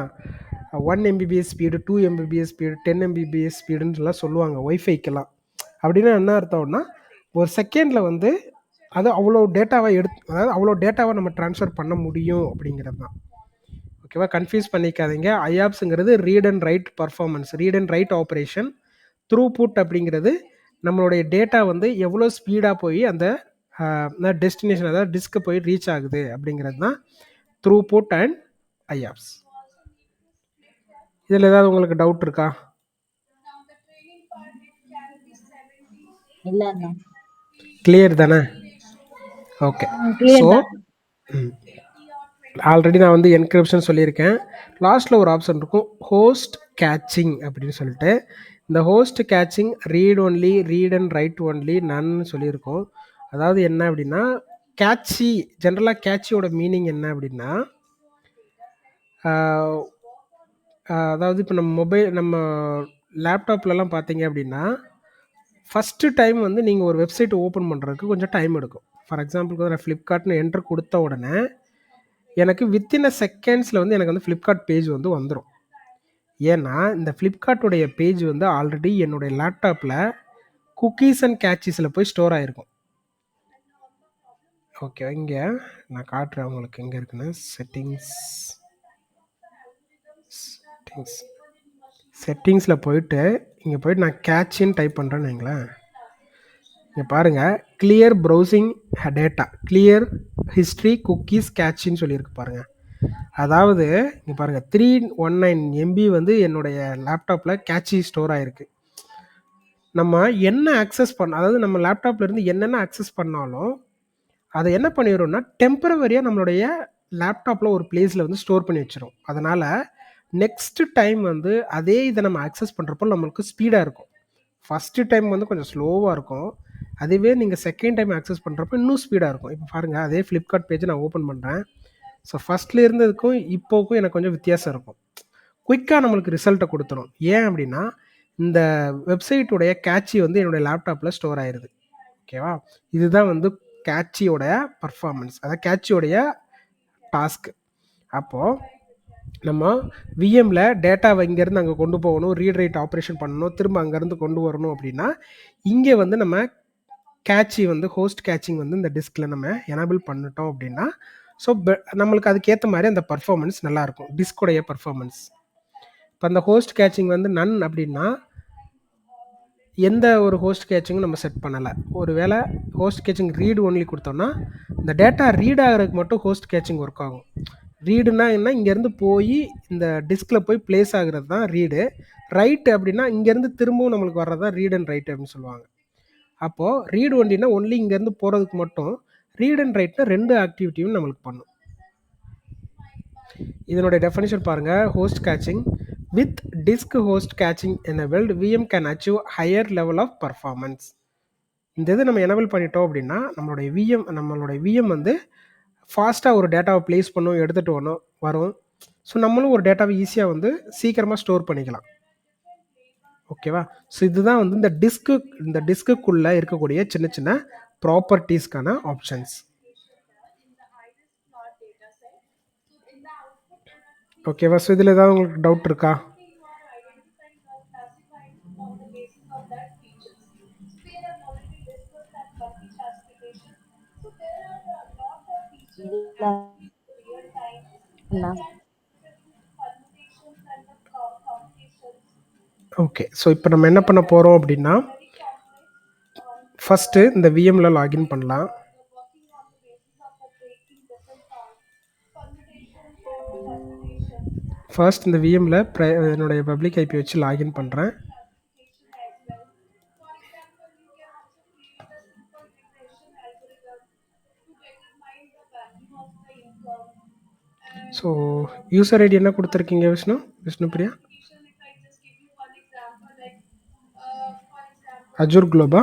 1 mbps speed, 2 mbps speed, 10 mbps ஸ்பீடுன்னு சொல்லுவாங்க ஒய்ஃபைக்கெல்லாம். அப்படின்னா என்ன அர்த்தம்னா ஒரு செகண்டில் வந்து அது அவ்வளோ டேட்டாவை அதாவது அவ்வளோ டேட்டாவை நம்ம ட்ரான்ஸ்ஃபர் பண்ண முடியும் அப்படிங்கிறது தான். ஓகேவா? கன்ஃபியூஸ் பண்ணிக்காதீங்க. ஐஆப்ஸுங்கிறது read and write performance, read and write operation. Throughput அப்படிங்கிறது நம்மளுடைய டேட்டா வந்து எவ்வளோ ஸ்பீடாக போய் அந்த டெஸ்டினேஷன் அதாவது டிஸ்க்கு போய் ரீச் ஆகுது அப்படிங்கிறது தான் த்ரூபுட் அண்ட் ஐஆப்ஸ். இதில் ஏதாவது உங்களுக்கு டவுட் இருக்கா? இல்லண்ணா. கிளியர் தானே? ஓகே. ஸோ ஆல்ரெடி நான் வந்து என்கிரிப்ஷன் சொல்லியிருக்கேன். லாஸ்ட்டில் ஒரு ஆப்ஷன் இருக்கும் ஹோஸ்ட் கேட்சிங் அப்படின்னு சொல்லிட்டு. இந்த host caching read only, read and write only, நன்னு சொல்லியிருக்கோம். அதாவது என்ன அப்படின்னா கேட்சி, ஜென்ரலாக கேட்சியோட மீனிங் என்ன அப்படின்னா அதாவது இப்போ நம்ம லேப்டாப்லலாம் பார்த்தீங்க அப்படின்னா ஃபஸ்ட்டு டைம் வந்து நீங்கள் ஒரு வெப்சைட் ஓப்பன் பண்ணுறதுக்கு கொஞ்சம் டைம் எடுக்கும். ஃபார் எக்ஸாம்பிளுக்கு வந்து நான் ஃப்ளிப்கார்ட்னு என்ட்ரு கொடுத்த உடனே எனக்கு வித்தின் அ செகண்ட்ஸில் வந்து எனக்கு வந்து ஃப்ளிப்கார்ட் பேஜ் வந்து வந்துடும். ஏன்னா இந்த ஃப்ளிப்கார்ட்டுடைய பேஜ் வந்து ஆல்ரெடி என்னுடைய லேப்டாப்பில் குக்கீஸ் அண்ட் கேட்சிஸில் போய் ஸ்டோர் ஆகிருக்கும். ஓகே, இங்கே நான் காட்டுறேன் உங்களுக்கு எங்கே இருக்குன்னு. செட்டிங்ஸில் போயிட்டு இங்கே போயிட்டு நான் கேட்சின்னு டைப் பண்ணுறேன்னு வைங்களேன். இங்கே பாருங்கள், clear browsing data, clear history cookies கேட்சின்னு சொல்லியிருக்கு பாருங்கள். அதாவது இங்கே பாருங்கள் 319 MB வந்து என்னுடைய லேப்டாப்பில் கேட்சி ஸ்டோர் ஆகிருக்கு. நம்ம என்ன ஆக்சஸ் அதாவது நம்ம லேப்டாப்பில் இருந்து என்னென்ன ஆக்சஸ் பண்ணாலும் அதை என்ன பண்ணிடும்னா டெம்பரவரியாக நம்மளுடைய லேப்டாப்பில் ஒரு பிளேஸில் வந்து ஸ்டோர் பண்ணி வச்சிடும். அதனால் நெக்ஸ்ட்டு டைம் வந்து அதே இதை நம்ம ஆக்சஸ் பண்ணுறப்போ நம்மளுக்கு ஸ்பீடாக இருக்கும். ஃபஸ்ட்டு டைம் வந்து கொஞ்சம் ஸ்லோவாக இருக்கும். அதுவே நீங்கள் செகண்ட் டைம் ஆக்சஸ் பண்ணுறப்போ இன்னும் ஸ்பீடாக இருக்கும். இப்போ பாருங்கள், அதே ஃப்ளிப்கார்ட் பேஜை நான் ஓப்பன் பண்ணுறேன். ஸோ ஃபஸ்ட்டில் இருந்ததுக்கும் இப்போக்கும் எனக்கு கொஞ்சம் வித்தியாசம் இருக்கும். குயிக்காக நம்மளுக்கு ரிசல்ட்டை கொடுத்துரும். ஏன் அப்படின்னா இந்த வெப்சைட்டுடைய கேட்சி வந்து என்னுடைய லேப்டாப்பில் ஸ்டோர் ஆயிடுது. ஓகேவா? இதுதான் வந்து கேட்சியோட பர்ஃபார்மன்ஸ், அதாவது கேட்சியோடைய டாஸ்க்கு. அப்போது நம்ம விஎம்மில் டேட்டாவை இங்கேருந்து அங்கே கொண்டு போகணும், ரீட் ரைட் ஆப்ரேஷன் பண்ணணும், திரும்ப அங்கேருந்து கொண்டு வரணும் அப்படின்னா இங்கே வந்து நம்ம கேட்சி வந்து ஹோஸ்ட் கேட்சிங் வந்து இந்த டிஸ்கில் நம்ம எனேபிள் பண்ணிட்டோம் அப்படின்னா ஸோ நம்மளுக்கு அதுக்கேற்ற மாதிரி அந்த பர்ஃபார்மன்ஸ் நல்லாயிருக்கும், டிஸ்கோடைய பர்ஃபார்மன்ஸ். இப்போ அந்த ஹோஸ்ட் கேட்சிங் வந்து நன் அப்படின்னா எந்த ஒரு ஹோஸ்ட் கேட்சிங்கும் நம்ம செட் பண்ணலை. ஒரு வேளை ஹோஸ்ட் கேட்சிங் ரீடு ஒன்லி கொடுத்தோம்னா இந்த டேட்டா ரீட் ஆகிறதுக்கு மட்டும் ஹோஸ்ட் கேட்சிங் ஒர்க் ஆகும். ரீடுனா என்ன, இங்கேருந்து போய் இந்த டிஸ்கில் போய் பிளேஸ் ஆகிறது தான் ரீடு. ரைட்டு அப்படின்னா இங்கேருந்து திரும்பவும் நம்மளுக்கு வர்றது தான் ரீட் அண்ட் ரைட் அப்படின்னு சொல்லுவாங்க. அப்போது ரீடு ஒன்லினா ஒன்லி இங்கேருந்து போகிறதுக்கு மட்டும், ரீட் அண்ட் ரைட்னா ரெண்டு ஆக்டிவிட்டியும் நம்மளுக்கு பண்ணும். இதனுடைய டெஃபினிஷன் பாருங்கள். Host caching with disk host caching enabled VM can achieve higher level of performance. இந்த இது நம்ம எனேபிள் பண்ணிட்டோம் அப்படின்னா நம்மளுடைய விஎம் வந்து ஃபாஸ்ட்டாக ஒரு டேட்டாவை பிளேஸ் பண்ணும், எடுத்துகிட்டு வரும். ஸோ நம்மளும் ஒரு டேட்டாவை ஈஸியாக வந்து சீக்கிரமாக ஸ்டோர் பண்ணிக்கலாம். ஓகேவா? ஸோ இதுதான் வந்து இந்த டிஸ்க்குள்ளே இருக்கக்கூடிய சின்ன சின்ன ப்ராப்பர்ட்டிஸ்க்கான ஆப்ஷன்ஸ். ஓகேவா? ஸோ இதில் ஏதாவது உங்களுக்கு டவுட் இருக்கா? ஓகே, ஸோ இப்போ நம்ம என்ன பண்ண போகிறோம் அப்படின்னா ஃபஸ்ட்டு இந்த விஎம்மில் லாகின் பண்ணலாம். ஃபர்ஸ்ட் இந்த விஎம்மில் என்னுடைய பப்ளிக் ஐபி வச்சு லாகின் பண்ணுறேன். ஸோ யூசர் ஐடி என்ன கொடுத்துருக்கீங்க விஷ்ணுபிரியா? அஜூர் குளோபா?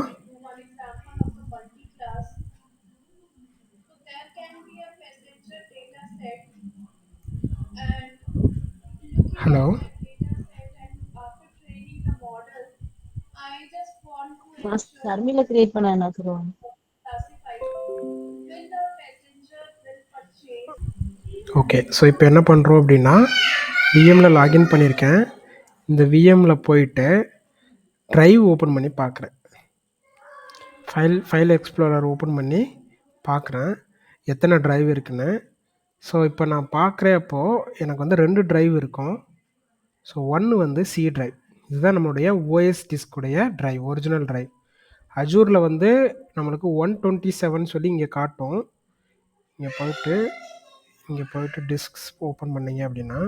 ஹலோ. ஃபர்ஸ்ட் டர்மில கிரியேட் பண்ண என்ன சொல்லுவாங்க? ஓகே. ஸோ இப்போ என்ன பண்ணுறோம் அப்படின்னா, விஎம்மில் லாகின் பண்ணியிருக்கேன். இந்த விஎம்மில் போயிட்டு ட்ரைவ் ஓப்பன் பண்ணி பார்க்குறேன். ஃபைல் எக்ஸ்ப்ளோரர் ஓப்பன் பண்ணி பார்க்குறேன் எத்தனை ட்ரைவ் இருக்குன்னு. ஸோ இப்போ நான் பார்க்குறப்போ எனக்கு வந்து 2 ட்ரைவ் இருக்கும். ஸோ ஒன்று வந்து சி ட்ரைவ், இதுதான் நம்மளுடைய ஓஎஸ் டிஸ்குடைய ட்ரைவ், ஒரிஜினல் ட்ரைவ். அஜூரில் வந்து நம்மளுக்கு 127 சொல்லி இங்கே காட்டும். இங்கே போயிட்டு டிஸ்க்ஸ் ஓப்பன் பண்ணிங்க அப்படின்னா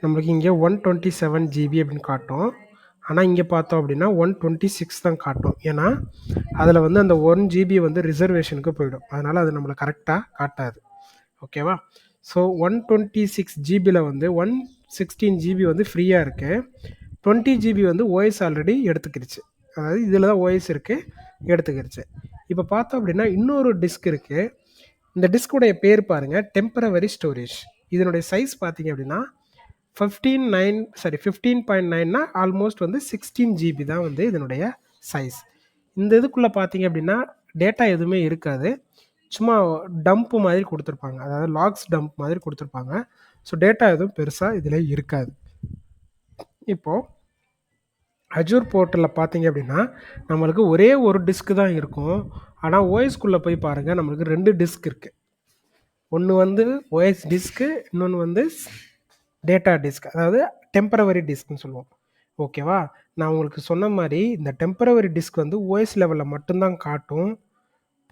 நம்மளுக்கு இங்கே 127 ஜிபி அப்படின்னு காட்டும். ஆனால் இங்கே பார்த்தோம் அப்படின்னா 126 தான் காட்டும். ஏன்னா அதில் வந்து அந்த 1 ஜிபி வந்து ரிசர்வேஷனுக்கு போயிடும். அதனால் அது நம்மளுக்கு கரெக்டாக காட்டாது. ஓகேவா? ஸோ 126 ஜிபியில் வந்து 116 ஜிபி வந்து ஃப்ரீயாக இருக்குது. 20 ஜிபி வந்து ஓஎஸ் ஆல்ரெடி எடுத்துக்கிடுச்சு. அதாவது இதில் தான் ஓஎஸ் இருக்குது, எடுத்துக்கிடுச்சு. இப்போ பார்த்தோம் அப்படின்னா இன்னொரு டிஸ்க் இருக்குது. இந்த டிஸ்குடைய பேர் பாருங்கள், டெம்பரவரி ஸ்டோரேஜ். இதனுடைய சைஸ் பார்த்தீங்க அப்படின்னா 15.9னா ஆல்மோஸ்ட் வந்து 16 ஜிபி தான் வந்து இதனுடைய சைஸ். இந்த இதுக்குள்ளே பார்த்தீங்க அப்படின்னா டேட்டா எதுவுமே இருக்காது, சும்மா டம்ப் மாதிரி கொடுத்துருப்பாங்க, அதாவது லாக்ஸ் டம்ப் மாதிரி கொடுத்துருப்பாங்க. ஸோ டேட்டா எதுவும் பெருசாக இதில் இருக்காது. இப்போது அஜூர் போர்ட்டலில் பார்த்தீங்க அப்படின்னா நம்மளுக்கு ஒரே ஒரு டிஸ்க் தான் இருக்கும். ஆனால் ஓஎஸ்குள்ளே போய் பாருங்கள், நம்மளுக்கு 2 டிஸ்க் இருக்குது. ஒன்று வந்து ஓஎஸ் டிஸ்க்கு, இன்னொன்று வந்து டேட்டா டிஸ்க், அதாவது டெம்பரவரி டிஸ்க்னு சொல்லுவோம். ஓகேவா? நான் உங்களுக்கு சொன்ன மாதிரி இந்த டெம்பரவரி டிஸ்க் வந்து ஓஎஸ் லெவலில் மட்டும்தான் காட்டும்,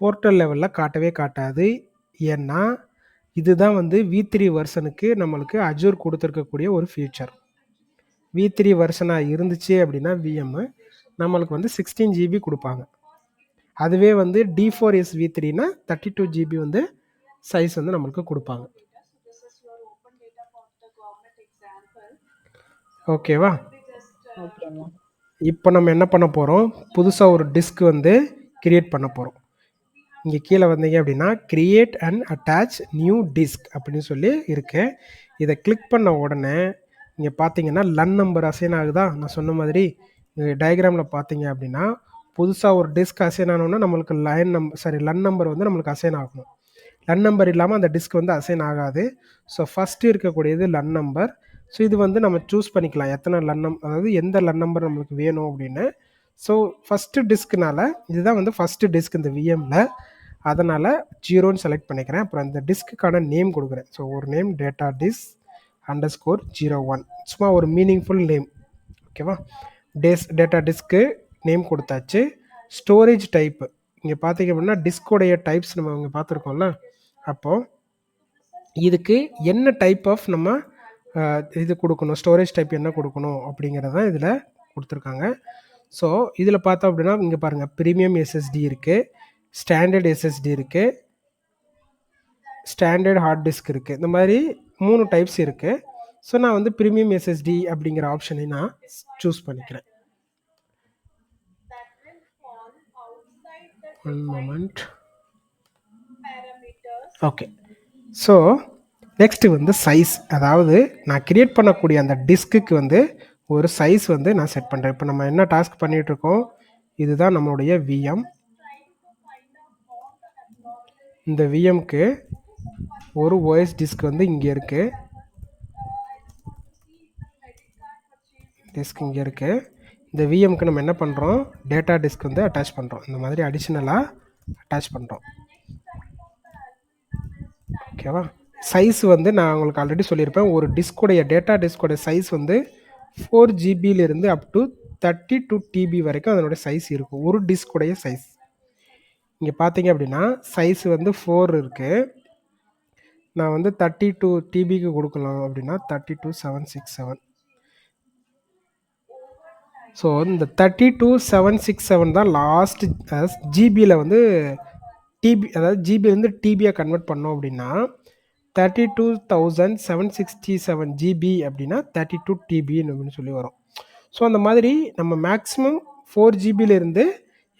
போர்ட்டல் லெவலில் காட்டவே காட்டாது. ஏன்னா இதுதான் வந்து V3 வெர்ஷனுக்கு நம்மளுக்கு அஜூர் கொடுத்துருக்கக்கூடிய ஒரு ஃபியூச்சர். V3 வெர்ஷனாக இருந்துச்சு அப்படின்னா விஎம் நம்மளுக்கு வந்து 16 ஜிபி கொடுப்பாங்க. அதுவே வந்து D4S V3னா 32 ஜிபி வந்து சைஸ் வந்து நம்மளுக்கு கொடுப்பாங்க. ஓகேவா? ஓகேண்ணா. இப்போ நம்ம என்ன பண்ண போகிறோம், புதுசாக ஒரு டிஸ்க் வந்து கிரியேட் பண்ண போகிறோம். இங்கே கீழே வந்தீங்க அப்படின்னா create and attach new disk அப்படின்னு சொல்லி இருக்கு. இதை கிளிக் பண்ண உடனே இங்கே பார்த்தீங்கன்னா லன் நம்பர் அசைன் ஆகுதா. நான் சொன்ன மாதிரி டயக்ராமில் பார்த்தீங்க அப்படின்னா புதுசாக ஒரு டிஸ்க் அசைன் ஆனோன்னா நம்மளுக்கு லன் நம்பர் வந்து நம்மளுக்கு அசைன் ஆகணும். லன் நம்பர் இல்லாமல் அந்த டிஸ்க் வந்து அசைன் ஆகாது. ஸோ ஃபஸ்ட்டு இருக்கக்கூடியது லன் நம்பர். ஸோ இது வந்து நம்ம சூஸ் பண்ணிக்கலாம் எத்தனை அதாவது எந்த லன் நம்பர் நம்மளுக்கு வேணும் அப்படின்னு. ஸோ ஃபஸ்ட்டு டிஸ்க்குனால இதுதான் வந்து ஃபஸ்ட்டு டிஸ்க் இந்த விஎம்மில், அதனால் 0ன்னு செலக்ட் பண்ணிக்கிறேன். அப்புறம் இந்த டிஸ்க்குக்கான நேம் கொடுக்குறேன். ஸோ ஒரு நேம் டேட்டா டிஸ்க் _01, சும்மா ஒரு மீனிங்ஃபுல் நேம். ஓகேவா? டேட்டா டிஸ்க்கு நேம் கொடுத்தாச்சு. ஸ்டோரேஜ் டைப்பு இங்கே பார்த்தீங்க அப்படின்னா டிஸ்கோடைய டைப்ஸ் நம்ம இங்கே பார்த்துருக்கோம்ல. அப்போது இதுக்கு என்ன டைப் ஆஃப் நம்ம இது கொடுக்கணும், ஸ்டோரேஜ் டைப் என்ன கொடுக்கணும் அப்படிங்கிறதான் இதில் கொடுத்துருக்காங்க. ஸோ இதில் பார்த்தோம் அப்படின்னா இங்கே பாருங்கள், ப்ரீமியம் எஸ்எஸ்டி இருக்குது, ஸ்டாண்டர்ட் எஸ்எஸ்டி இருக்குது, ஸ்டாண்டர்ட் ஹார்ட் டிஸ்க் இருக்குது. இந்த மாதிரி 3 டைப்ஸ் இருக்குது. ஸோ நான் வந்து ப்ரீமியம் எஸ்எஸ்டி அப்படிங்கிற ஆப்ஷனை நான் சூஸ் பண்ணிக்கிறேன். One moment. Okay. So next வந்து சைஸ், அதாவது நான் கிரியேட் பண்ணக்கூடிய அந்த டிஸ்க்குக்கு வந்து ஒரு சைஸ் வந்து நான் செட் பண்ணுறேன். இப்போ நம்ம என்ன டாஸ்க் பண்ணிகிட்ருக்கோம், இதுதான் நம்மளுடைய விஎம். இந்த விஎம்க்கு ஒரு ஓஎஸ் டிஸ்க் வந்து இங்கே இருக்குது, டிஸ்க் இங்கே இருக்குது. இந்த விஎம்க்கு நம்ம என்ன பண்ணுறோம், டேட்டா டிஸ்க் வந்து அட்டாச் பண்ணுறோம். இந்த மாதிரி அடிஷ்னலாக அட்டாச் பண்ணுறோம். ஓகேவா? சைஸ் வந்து நான் உங்களுக்கு ஆல்ரெடி சொல்லியிருப்பேன், ஒரு டிஸ்கோடைய டேட்டா டிஸ்கோடைய சைஸ் வந்து 4 ஜிபியிலிருந்து அப் டு 32 டிபி வரைக்கும் அதனுடைய சைஸ் இருக்கும், ஒரு டிஸ்கோடைய சைஸ். இங்கே பார்த்தீங்க அப்படின்னா சைஸ் வந்து 4 இருக்குது. நான் வந்து 32 டிபிக்கு கொடுக்கலாம் அப்படின்னா 32767. ஸோ இந்த 32767 தான் லாஸ்ட் ஜிபியில் வந்து டிபி, அதாவது ஜிபிலேருந்து டிபியாக கன்வெர்ட் பண்ணோம் அப்படின்னா 32,767 ஜிபி அப்படின்னா 32 டிபின்னு அப்படின்னு சொல்லி வரும். ஸோ அந்த மாதிரி நம்ம மேக்ஸிமம் 4 ஜிபியிலேருந்து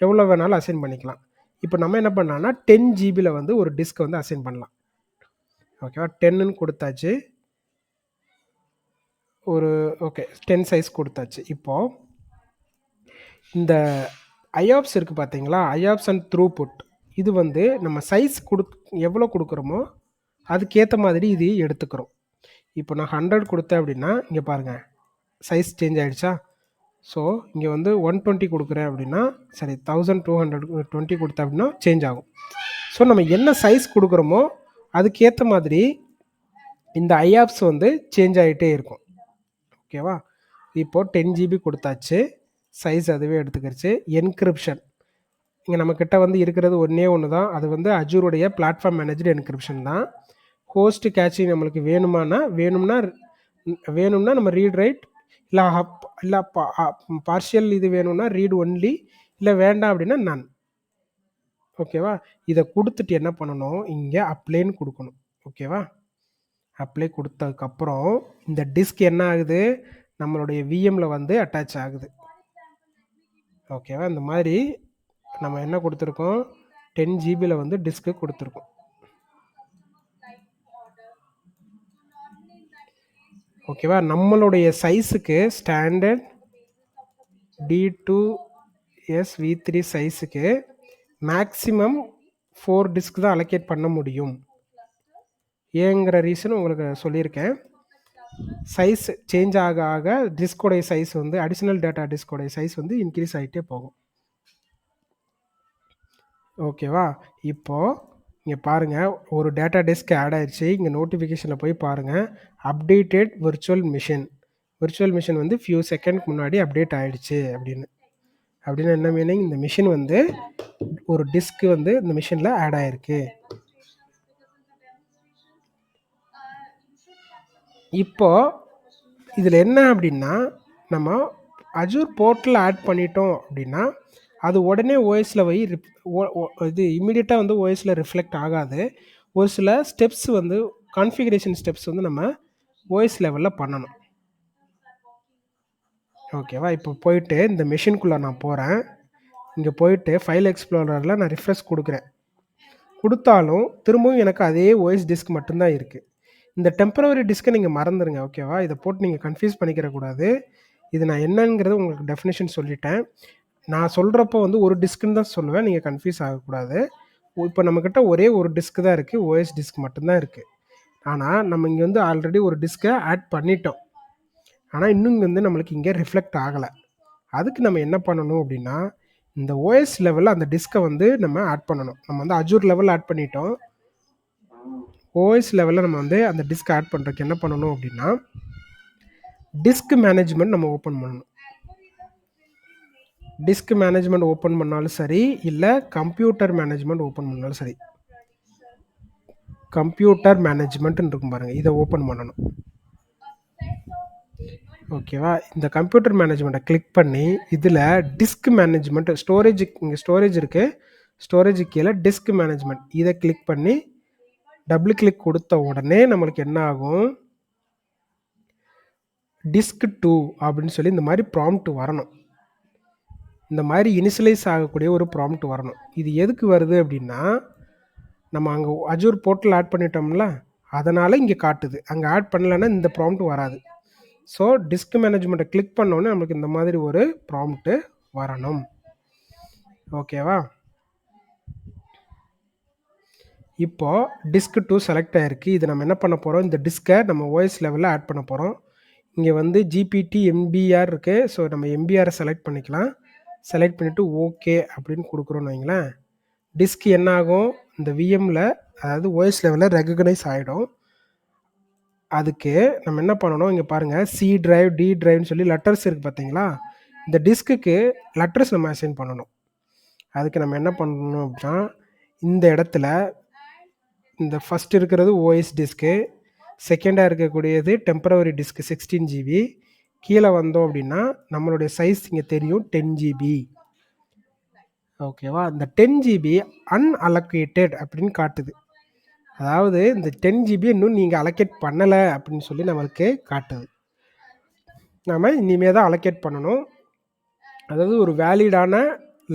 எவ்வளோ வேணாலும் அசைன் பண்ணிக்கலாம். இப்போ நம்ம என்ன பண்ணலாம்னா 10 ஜிபியில் வந்து ஒரு டிஸ்க் வந்து அசைன் பண்ணலாம். ஓகேவா? 10ன்னு கொடுத்தாச்சு. ஒரு ஓகே 10 சைஸ் கொடுத்தாச்சு. இப்போது இந்த ஐஆப்ஸ் இருக்குது பார்த்தீங்களா, ஐஆப்ஸ் அண்ட் த்ரூபுட், இது வந்து நம்ம சைஸ் எவ்வளோ கொடுக்குறோமோ அதுக்கேற்ற மாதிரி இது எடுத்துக்கிறோம். இப்போ நான் 100 கொடுத்தேன் அப்படின்னா இங்கே பாருங்கள் சைஸ் சேஞ்ச் ஆகிடுச்சா. ஸோ இங்கே வந்து 120 கொடுக்குறேன் அப்படின்னா, சரி 1220 கொடுத்தேன் அப்படின்னா சேஞ்ச் ஆகும். ஸோ நம்ம என்ன சைஸ் கொடுக்குறோமோ அதுக்கேற்ற மாதிரி இந்த ஐஆப்ஸ் வந்து சேஞ்ச் ஆகிட்டே இருக்கும். ஓகேவா? இப்போது 10 ஜிபி கொடுத்தாச்சு, சைஸ் அதுவே எடுத்துக்கிடுச்சு. என்கிரிப்ஷன் இங்கே நம்மக்கிட்ட வந்து இருக்கிறது ஒன்று தான், அது வந்து அஜூருடைய பிளாட்ஃபார்ம் மேனேஜ்டு என்கிரிப்ஷன் தான். ஹோஸ்ட் கேட்சிங் நம்மளுக்கு வேணும்னா நம்ம ரீட் ரைட் இல்லை பார்ஷியல் இது வேணும்னா ரீட் ஒன்லி, இல்லை வேண்டாம் அப்படின்னா நன். ஓகேவா? இதை கொடுத்துட்டு என்ன பண்ணணும், இங்கே அப்ளைன்னு கொடுக்கணும். ஓகேவா? அப்ளை கொடுத்ததுக்கப்புறம் இந்த டிஸ்க் என்ன ஆகுது, நம்மளுடைய விஎம்மில் வந்து அட்டாச் ஆகுது. ஓகேவா? இந்த மாதிரி நம்ம என்ன கொடுத்துருக்கோம், 10 ஜிபியில் வந்து டிஸ்க்கு கொடுத்துருக்கோம். ஓகேவா? நம்மளுடைய சைஸுக்கு ஸ்டாண்டர்ட் D2S V3 சைஸுக்கு மேக்ஸிமம் 4 டிஸ்க் தான் அலோகேட் பண்ண முடியும். ஏங்கிற ரீசன் உங்களுக்கு சொல்லியிருக்கேன். சைஸ் சேஞ்ச் ஆக ஆக டிஸ்கோடைய சைஸ் வந்து அடிஷ்னல் டேட்டா டிஸ்கோடைய சைஸ் வந்து இன்க்ரீஸ் ஆகிட்டே போகும். ஓகேவா? இப்போது இங்கே பாருங்கள், ஒரு டேட்டா டிஸ்க் ஆட் ஆயிடுச்சு. இங்கே நோட்டிஃபிகேஷனில் போய் பாருங்கள், அப்டேட்டட் விர்ச்சுவல் மிஷின் வந்து ஃபியூ செகண்ட் முன்னாடி அப்டேட் ஆகிடுச்சு அப்படின்னு என்ன மீனிங், இந்த மிஷின் வந்து ஒரு டிஸ்க் வந்து இந்த மிஷினில் ஆட் ஆகிருக்கு. இப்போது இதில் என்ன அப்படின்னா, நம்ம அஜூர் போர்ட்டல் ஆட் பண்ணிட்டோம் அப்படின்னா அது உடனே ஓஎஸில் போய் இது இம்மிடியட்டாக வந்து ஓஎஸில் ரிஃப்ளெக்ட் ஆகாது. ஒரு சில ஸ்டெப்ஸ் வந்து கான்ஃபிகரேஷன் ஸ்டெப்ஸ் வந்து நம்ம ஓஎஸ் லெவலில் பண்ணணும். ஓகேவா? இப்போ போயிட்டு இந்த மெஷின்குள்ளே நான் போகிறேன். இங்கே போயிட்டு ஃபைல் எக்ஸ்ப்ளோரரில் நான் ரிஃப்ரெஷ் கொடுக்குறேன். கொடுத்தாலும் திரும்பவும் எனக்கு அதே ஓஎஸ் டிஸ்க் மட்டும்தான் இருக்குது. இந்த டெம்பரவரி டிஸ்க்கை நீங்கள் மறந்துடுங்க. ஓகேவா? இதை போட்டு நீங்கள் கன்ஃபியூஸ் பண்ணிக்கிற கூடாது. இது நான் என்னங்கிறது உங்களுக்கு டெஃபினேஷன் சொல்லிட்டேன். நான் சொல்கிறப்போ வந்து ஒரு டிஸ்க்குன்னு தான் சொல்லுவேன், நீங்கள் கன்ஃபியூஸ் ஆகக்கூடாது. இப்போ நம்மக்கிட்ட ஒரே ஒரு டிஸ்க் தான் இருக்குது, ஓஎஸ் டிஸ்க் மட்டும்தான் இருக்குது. ஆனால் நம்ம இங்கே வந்து ஆல்ரெடி ஒரு டிஸ்க்கை ஆட் பண்ணிட்டோம். ஆனால் இன்னும் இங்கே வந்து நம்மளுக்கு இங்கே ரிஃப்ளெக்ட் ஆகலை. அதுக்கு நம்ம என்ன பண்ணணும் அப்படின்னா, இந்த ஓஎஸ் லெவலில் அந்த டிஸ்க்கை வந்து நம்ம ஆட் பண்ணணும். நம்ம வந்து அஜூர் லெவலில் ஆட் பண்ணிட்டோம். ஓஎஸ் லெவலில் நம்ம வந்து அந்த டிஸ்க் ஆட் பண்ணுறதுக்கு என்ன பண்ணணும் அப்படின்னா, டிஸ்க் மேனேஜ்மெண்ட் நம்ம ஓப்பன் பண்ணணும். டிஸ்க் மேனேஜ்மெண்ட் ஓப்பன் பண்ணாலும் சரி, இல்லை கம்ப்யூட்டர் மேனேஜ்மெண்ட் ஓப்பன் பண்ணாலும் சரி, கம்ப்யூட்டர் மேனேஜ்மெண்ட்னு இருக்கும் பாருங்கள், இதை ஓப்பன் பண்ணணும். ஓகேவா? இந்த கம்ப்யூட்டர் மேனேஜ்மெண்ட்டை கிளிக் பண்ணி இதில் டிஸ்க் மேனேஜ்மெண்ட் இங்கே ஸ்டோரேஜ் இருக்குது, ஸ்டோரேஜ் கீழே டிஸ்க் மேனேஜ்மெண்ட் இதை கிளிக் பண்ணி டபுள் கிளிக் கொடுத்த உடனே நம்மளுக்கு என்ன ஆகும், டிஸ்க் 2 அப்படின்னு சொல்லி இந்த மாதிரி ப்ராம்ப்ட் வரணும். இந்த மாதிரி இனிஷியலைஸ் ஆகக்கூடிய ஒரு ப்ராம்ப்ட் வரணும். இது எதுக்கு வருது அப்படின்னா, நம்ம அங்கே அஜூர் போர்ட்டல் ஆட் பண்ணிட்டோம்ல, அதனால் இங்கே காட்டுது. அங்கே ஆட் பண்ணலைன்னா இந்த ப்ராம்ப்ட் வராது. ஸோ டிஸ்க் மேனேஜ்மெண்ட்டை கிளிக் பண்ணோன்னே நம்மளுக்கு இந்த மாதிரி ஒரு ப்ராம்ப்ட்டு வரணும். ஓகேவா? இப்போது டிஸ்க் 2 செலக்ட் ஆகிருக்கு. இது நம்ம என்ன பண்ண போகிறோம், இந்த டிஸ்கை நம்ம ஓஎஸ் லெவலில் ஆட் பண்ண போகிறோம். இங்கே வந்து ஜிபிடி எம்பிஆர் இருக்குது. ஸோ நம்ம எம்பிஆரை செலக்ட் பண்ணிக்கலாம். செலக்ட் பண்ணிவிட்டு ஓகே அப்படின்னு கொடுக்குறோன்னு வைங்களேன், டிஸ்க் என்ன ஆகும், இந்த விஎம்மில் அதாவது ஓஎஸ் லெவலில் ரெகக்னைஸ் ஆகிடும். அதுக்கு நம்ம என்ன பண்ணணும், இங்கே பாருங்கள் சி டிரைவ் டி டிரைவ்னு சொல்லி லெட்டர்ஸ் இருக்குது பார்த்தீங்களா, இந்த டிஸ்க்குக்கு லெட்டர்ஸ் நம்ம அசைன் பண்ணணும். அதுக்கு நம்ம என்ன பண்ணணும் அப்படின்னா, இந்த இடத்துல இந்த ஃபஸ்ட் இருக்கிறது ஓஎஸ் டிஸ்க்கு, செகண்டாக இருக்கக்கூடியது டெம்பரவரி டிஸ்க்கு 16 ஜிபி, கீழே வந்தோம் அப்படின்னா நம்மளுடைய சைஸ் இங்கே தெரியும் 10 ஜிபி. ஓகேவா? இந்த 10 ஜிபி அன்அலோகேட்டட் அப்படின்னு காட்டுது. அதாவது இந்த 10 ஜிபி இன்னும் நீங்கள் அலோகேட் பண்ணலை அப்படின்னு சொல்லி நம்மளுக்கு காட்டுது. நம்ம இனிமேல் தான் அலோகேட் பண்ணணும். அதாவது ஒரு வேலிடான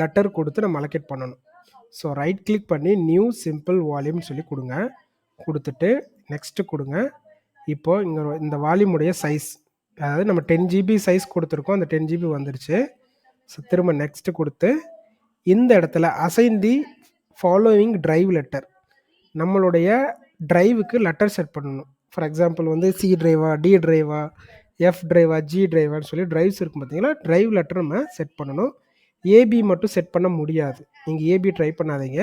லெட்டர் கொடுத்து நம்ம அலோகேட் பண்ணணும். ஸோ ரைட் கிளிக் பண்ணி நியூ சிம்பிள் வால்யூம்னு சொல்லி கொடுங்க. கொடுத்துட்டு நெக்ஸ்ட்டு கொடுங்க. இப்போ இங்கே இந்த வால்யூமுடைய சைஸ், அதாவது நம்ம 10 GB சைஸ் கொடுத்துருக்கோம், அந்த 10 GB வந்துருச்சு. ஸோ திரும்ப நெக்ஸ்ட்டு கொடுத்து இந்த இடத்துல assign the following drive letter, நம்மளுடைய டிரைவுக்கு லெட்டர் செட் பண்ணணும். ஃபார் எக்ஸாம்பிள் வந்து சி டிரைவா, டி டிரைவா, எஃப் டிரைவா, ஜி டிரைவான்னு சொல்லி டிரைவ்ஸ் இருக்கும் பார்த்தீங்களா, டிரைவ் லெட்டர் நம்ம செட் பண்ணணும். ஏபி மட்டும் செட் பண்ண முடியாது, நீங்கள் ஏபி ட்ரை பண்ணாதீங்க.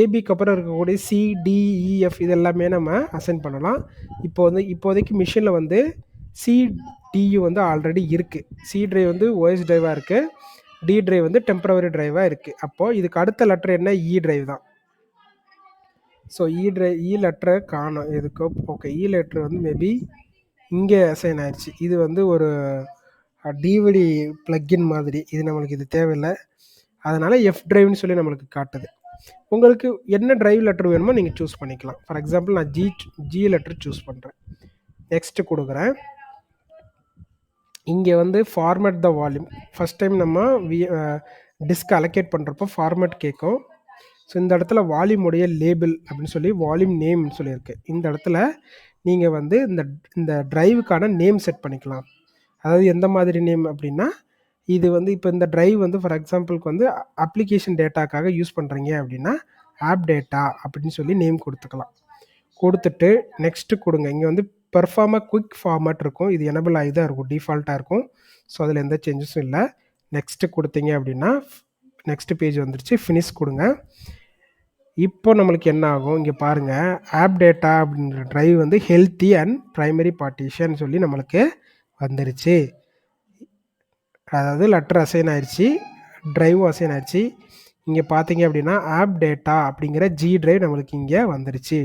ஏபிக்கு அப்புறம் இருக்கக்கூடிய சிடிஇஎஃப் இது எல்லாமே நம்ம அசைன் பண்ணலாம். இப்போதைக்கு மிஷினில் வந்து சிடியு வந்து ஆல்ரெடி இருக்குது. சி டிரைவ் வந்து ஓஎஸ் டிரைவாக இருக்குது, டி டிரைவ் வந்து டெம்பரவரி டிரைவாக இருக்குது. அப்போது இதுக்கு அடுத்த லெட்டர் என்ன, இ டிரைவ் தான். ஸோ இ லெட்டரை காணும் எதுக்கோ. ஓகே, இ லெட்டர் வந்து மேபி இங்கே அசைன் ஆயிடுச்சு. இது வந்து ஒரு டிவிடி பிளக்இன் மாதிரி, இது நம்மளுக்கு இது தேவையில்லை, அதனால் எஃப் டிரைவ்னு சொல்லி நம்மளுக்கு காட்டுது. உங்களுக்கு என்ன டிரைவ் லெட்டர் வேணுமோ நீங்கள் சூஸ் பண்ணிக்கலாம். ஃபார் எக்ஸாம்பிள் நான் ஜி லெட்டர் சூஸ் பண்ணுறேன். நெக்ஸ்ட்டு கொடுக்குறேன். இங்கே வந்து format the volume, first time நம்ம டிஸ்க் அலோகேட் பண்ணுறப்போ ஃபார்மேட் கேட்கும். ஸோ இந்த இடத்துல வால்யூமுடைய லேபிள் அப்படின்னு சொல்லி வால்யூம் நேம்னு சொல்லியிருக்கு. இந்த இடத்துல நீங்கள் வந்து இந்த டிரைவுக்கான நேம் செட் பண்ணிக்கலாம். அதாவது எந்த மாதிரி நேம் அப்படின்னா, இது வந்து இப்போ இந்த டிரைவ் வந்து ஃபார் எக்ஸாம்பிளுக்கு வந்து அப்ளிகேஷன் டேட்டாக்காக யூஸ் பண்ணுறீங்க அப்படின்னா ஆப் டேட்டா அப்படின்னு சொல்லி நேம் கொடுத்துக்கலாம். கொடுத்துட்டு நெக்ஸ்ட்டு கொடுங்க. இங்கே வந்து பெர்ஃபார்மாக குயிக் ஃபார்மேட் இருக்கும், இது எனபிள் ஆகி தான் இருக்கும், டிஃபால்ட்டாக இருக்கும். ஸோ அதில் எந்த சேஞ்சஸும் இல்லை. நெக்ஸ்ட்டு கொடுத்தீங்க அப்படின்னா நெக்ஸ்ட் பேஜ் வந்துருச்சு. ஃபினிஷ் கொடுங்க. இப்போ நம்மளுக்கு என்ன ஆகும், இங்கே பாருங்கள், ஆப் டேட்டா அப்படின்ற டிரைவ் வந்து ஹெல்த்தி அண்ட் ப்ரைமரி பார்ட்டிஷன் சொல்லி நம்மளுக்கு வந்துருச்சு. அதாவது லெட்டர் அசைன் ஆயிடுச்சு, டிரைவும் அசைன் ஆயிடுச்சு. இங்கே பார்த்தீங்க அப்படின்னா ஆப் டேட்டா அப்படிங்கிற ஜி டிரைவ் நம்மளுக்கு இங்கே வந்துருச்சு.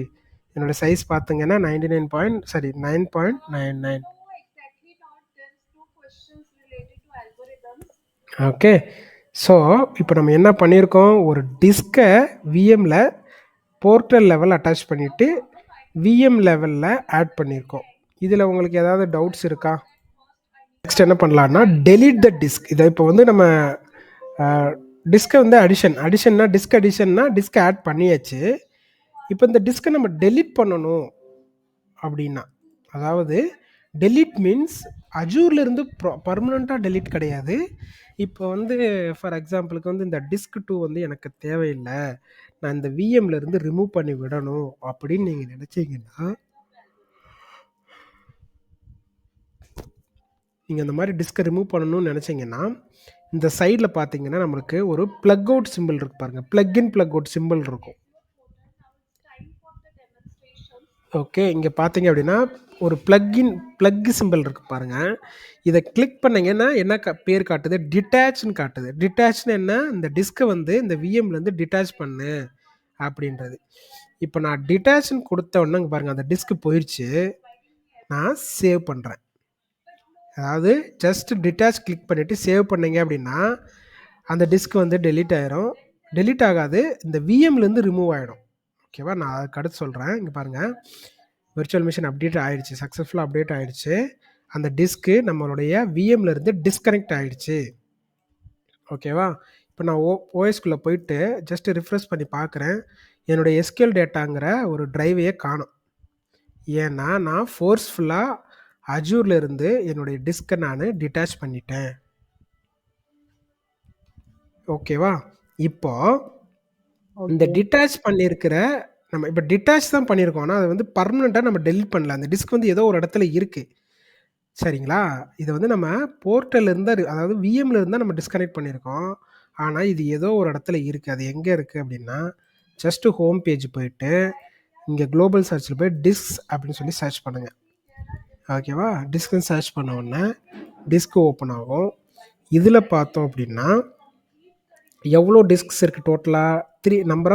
என்னோடய சைஸ் பார்த்திங்கன்னா 9.99. ஓகே, ஸோ இப்போ நம்ம என்ன பண்ணியிருக்கோம், ஒரு டிஸ்கை விஎம்மில் போர்ட்டல் லெவல் அட்டாச் பண்ணிவிட்டு விஎம் லெவலில் ஆட் பண்ணியிருக்கோம். இதில் உங்களுக்கு ஏதாவது டவுட்ஸ் இருக்கா? நெக்ஸ்ட் என்ன பண்ணலான்னா டெலீட் த டிஸ்க். இதை இப்போ வந்து நம்ம டிஸ்கை வந்து அடிஷன்னா டிஸ்க் ஆட் பண்ணியாச்சு. இப்போ இந்த டிஸ்கை நம்ம டெலீட் பண்ணணும் அப்படின்னா, அதாவது டெலீட் மீன்ஸ் அஜூர்லேருந்து பர்மனெண்ட்டாக டெலீட் கிடையாது. இப்போ வந்து ஃபார் எக்ஸாம்பிளுக்கு வந்து இந்த டிஸ்க் 2 வந்து எனக்கு தேவையில்லை, நான் இந்த விஎம்லேருந்து ரிமூவ் பண்ணி விடணும் அப்படின்னு நீங்கள் நினச்சிங்கன்னா, நீங்கள் அந்த மாதிரி டிஸ்கை ரிமூவ் பண்ணணும்னு நினச்சிங்கன்னா இந்த சைடில் பார்த்தீங்கன்னா நம்மளுக்கு ஒரு ப்ளக் அவுட் சிம்பிள் இருக்குது பாருங்கள், ப்ளக்இன் ப்ளக் அவுட் சிம்பிள் இருக்கும். ஓகே, இங்கே பார்த்தீங்க அப்படின்னா ஒரு ப்ளக் சிம்பிள் இருக்குது பாருங்கள். இதை கிளிக் பண்ணிங்கன்னா என்ன பேர் காட்டுது, டிட்டாச்னு காட்டுது. டிட்டாச்னு என்ன, இந்த டிஸ்கை வந்து இந்த விஎம்லேருந்து டிட்டாச் பண்ணு அப்படின்றது. இப்போ நான் டிட்டாச்னு கொடுத்த உடனே இங்கே பாருங்கள், அந்த டிஸ்க்கு போயிடுச்சு. நான் சேவ் பண்ணுறேன். அதாவது ஜஸ்ட் டிட்டாச் கிளிக் பண்ணிவிட்டு சேவ் பண்ணிங்க அப்படின்னா அந்த டிஸ்க் வந்து டெலீட் ஆகிரும். டெலீட் ஆகாது, இந்த விஎம்லேருந்து ரிமூவ் ஆகிடும். ஓகேவா, நான் அதுக்கு அடுத்து சொல்கிறேன். இங்கே பாருங்கள், விர்ச்சுவல் மிஷின் அப்டேட் ஆகிடுச்சு, சக்ஸஸ்ஃபுல்லாக அப்டேட் ஆகிடுச்சு. அந்த டிஸ்க்கு நம்மளுடைய விஎம்லேருந்து டிஸ்கனெக்ட் ஆகிடுச்சு. ஓகேவா, இப்போ நான் ஓஎஸ்குள்ளே போயிட்டு ஜஸ்ட்டு ரிஃப்ரெஷ் பண்ணி பார்க்குறேன். என்னுடைய எஸ்கியூஎல் டேட்டாங்கிற ஒரு டிரைவையே காணும். ஏன்னா நான் ஃபோர்ஸ்ஃபுல்லாக அஜூரில் இருந்து என்னுடைய டிஸ்கை நான் டிட்டாச் பண்ணிட்டேன். ஓகேவா, இப்போ இந்த டிட்டாச் பண்ணியிருக்கிற நம்ம இப்போ டிட்டாச் தான் பண்ணியிருக்கோம், ஆனால் அது வந்து பர்மனெண்ட்டாக நம்ம டெலிட் பண்ணல. அந்த டிஸ்க் வந்து ஏதோ ஒரு இடத்துல இருக்குது, சரிங்களா. இதை வந்து நம்ம போர்ட்டல் இருந்தால், அதாவது விஎம்மில் இருந்தால் நம்ம டிஸ்கனெக்ட் பண்ணியிருக்கோம், ஆனால் இது ஏதோ ஒரு இடத்துல இருக்குது. அது எங்கே இருக்குது அப்படின்னா ஜஸ்ட்டு ஹோம் பேஜ் போயிட்டு இங்கே குளோபல் சர்ச்சில் போய் டிஸ்க் அப்படின்னு சொல்லி சர்ச் பண்ணுங்கள். ஓகேவா, டிஸ்க்கு சர்ச் பண்ண உடனே டிஸ்க்கு ஓப்பன் ஆகும். இதில் பார்த்தோம் அப்படின்னா எவ்வளோ டிஸ்க்ஸ் இருக்குது டோட்டலாக, 3 நம்பர்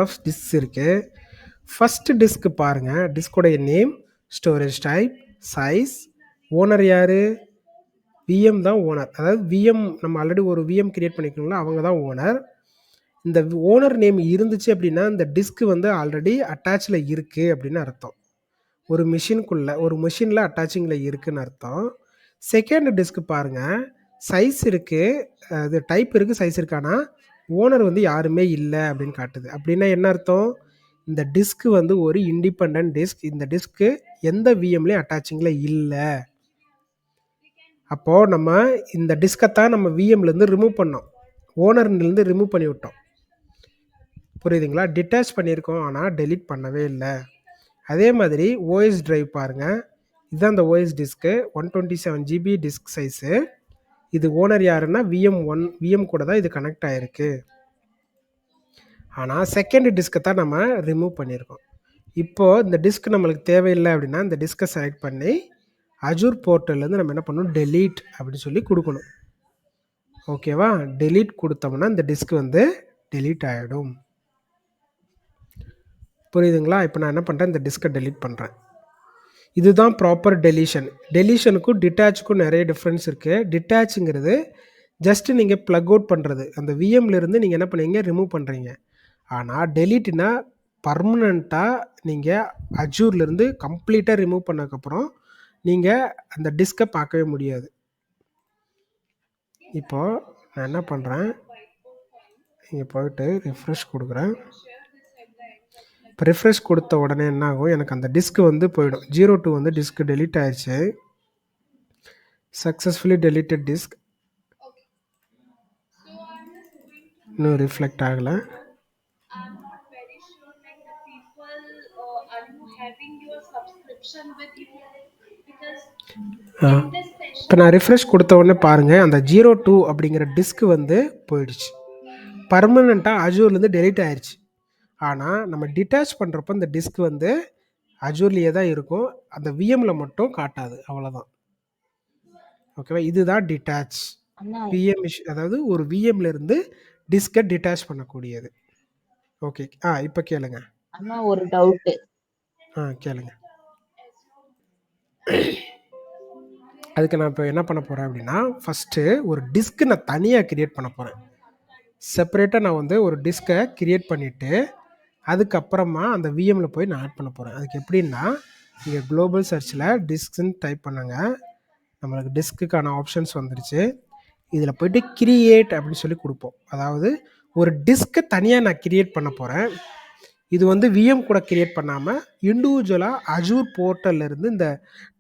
ஆஃப் டிஸ்க்ஸ் இருக்குது. ஃபஸ்ட்டு டிஸ்க்கு பாருங்கள், டிஸ்கோடைய name, storage type, size, owner யார், விஎம் தான் ஓனர். அதாவது விஎம் நம்ம ஆல்ரெடி ஒரு விஎம் கிரியேட் பண்ணிக்கணுங்களா, அவங்க தான் ஓனர். இந்த ஓனர் நேம் இருந்துச்சு அப்படின்னா இந்த டிஸ்க்கு வந்து ஆல்ரெடி அட்டாச்சில் இருக்குது அப்படின்னு அர்த்தம். ஒரு மிஷினில் அட்டாச்சிங்கில் இருக்குதுன்னு அர்த்தம். செகண்ட் டிஸ்க்கு பாருங்கள், சைஸ் இருக்குது, அது டைப் இருக்குது, சைஸ் இருக்குது, ஆனால் ஓனர் வந்து யாருமே இல்லை அப்படின்னு காட்டுது. அப்படின்னா என்ன அர்த்தம், இந்த டிஸ்க் வந்து ஒரு இண்டிபெண்டன்ட் டிஸ்க். இந்த டிஸ்க்கு எந்த விஎம்லேயும் அட்டாச்சிங்கில் இல்லை. அப்போது நம்ம இந்த டிஸ்கத்தான் நம்ம விஎம்லேருந்து ரிமூவ் பண்ணோம், ஓனர்லேருந்து ரிமூவ் பண்ணி விட்டோம். புரியுதுங்களா? டிட்டாச் பண்ணியிருக்கோம், ஆனால் டெலீட் பண்ணவே இல்லை. அதே மாதிரி ஓஎஸ் டிரைவ் பாருங்கள். இதுதான் இந்த OS disc, 127 GB disk size. இது ஓனர் யாருன்னா விஎம் கூட தான் இது கனெக்ட் ஆகிருக்கு. ஆனால் செகண்ட் டிஸ்க்கை தான் நம்ம ரிமூவ் பண்ணியிருக்கோம். இப்போது இந்த டிஸ்க் நம்மளுக்கு தேவையில்லை அப்படின்னா இந்த டிஸ்கை செலக்ட் பண்ணி அஜூர் போர்ட்டல்லேருந்து நம்ம என்ன பண்ணணும், டெலீட் அப்படின்னு சொல்லி கொடுக்கணும். ஓகேவா? டெலீட் கொடுத்தோம்னா இந்த டிஸ்க் வந்து டெலீட் ஆகிடும். புரியுதுங்களா? இப்போ நான் என்ன பண்ணுறேன், இந்த டிஸ்கை டெலீட் பண்ணுறேன். இதுதான் ப்ராப்பர் டெலீஷன். டெலீஷனுக்கும் டிட்டாச்சுக்கும் நிறைய டிஃப்ரென்ஸ் இருக்குது. டிட்டாச்சுங்கிறது ஜஸ்ட்டு நீங்கள் ப்ளக் அவுட் பண்ணுறது, அந்த விஎம்லேருந்து நீங்கள் என்ன பண்ணுவீங்க, ரிமூவ் பண்ணுறீங்க. ஆனால் டெலீட்னா பர்மனண்ட்டாக நீங்கள் அஜூர்லேருந்து கம்ப்ளீட்டாக ரிமூவ் பண்ணதுக்கப்புறம் நீங்கள் அந்த டிஸ்கை பார்க்கவே முடியாது. இப்போது நான் என்ன பண்ணுறேன், இங்கே போயிட்டு ரிஃப்ரெஷ் கொடுக்குறேன். இப்போ ரிஃப்ரெஷ் கொடுத்த உடனே என்ன ஆகும், எனக்கு அந்த டிஸ்க் வந்து போயிடும். 02 வந்து டிஸ்க் டெலீட் ஆயிடுச்சு. Successfully deleted disk. இன்னும் ரிஃப்ளெக்ட் ஆகலை. இப்போ நான் ரிஃப்ரெஷ் கொடுத்த உடனே பாருங்கள், அந்த 02 அப்படிங்கிற டிஸ்க் வந்து போயிடுச்சு. பர்மனெண்ட்டாக அஜூர்லேருந்து டெலீட் ஆயிடுச்சு. ஆனால் நம்ம டிட்டாச் பண்ணுறப்போ இந்த டிஸ்க் வந்து அஜூர்லேயே தான் இருக்கும், அந்த விஎம்மில் மட்டும் காட்டாது, அவ்வளோதான். ஓகேவா? இதுதான் டிட்டாச். விஎம் அதாவது ஒரு விஎம்லேருந்து டிஸ்கை டிட்டாச் பண்ணக்கூடியது. ஓகே. இப்போ கேளுங்க. அண்ணா ஒரு டவுட்டு. கேளுங்க. அதுக்கு நான் இப்போ என்ன பண்ண போகிறேன் அப்படின்னா, ஃபஸ்ட்டு ஒரு டிஸ்க்கு நான் தனியாக கிரியேட் பண்ண போகிறேன். செப்பரேட்டாக நான் வந்து ஒரு டிஸ்கை கிரியேட் பண்ணிவிட்டு அதுக்கப்புறமா அந்த விஎம்மில் போய் நான் ஆட் பண்ண போகிறேன். அதுக்கு எப்படின்னா, இங்கே குளோபல் சர்ச்சில் டிஸ்க்ஸ்ன்னு டைப் பண்ணுங்க, நம்மளுக்கு டிஸ்க்குக்கான ஆப்ஷன்ஸ் வந்துருச்சு. இதில் போய்ட்டு கிரியேட் அப்படின்னு சொல்லி கொடுப்போம். அதாவது ஒரு டிஸ்க்கை தனியாக நான் கிரியேட் பண்ண போகிறேன். இது வந்து விஎம் கூட கிரியேட் பண்ணாமல் இண்டிவிஜுவலாக அஜூர் போர்ட்டல்லேருந்து இந்த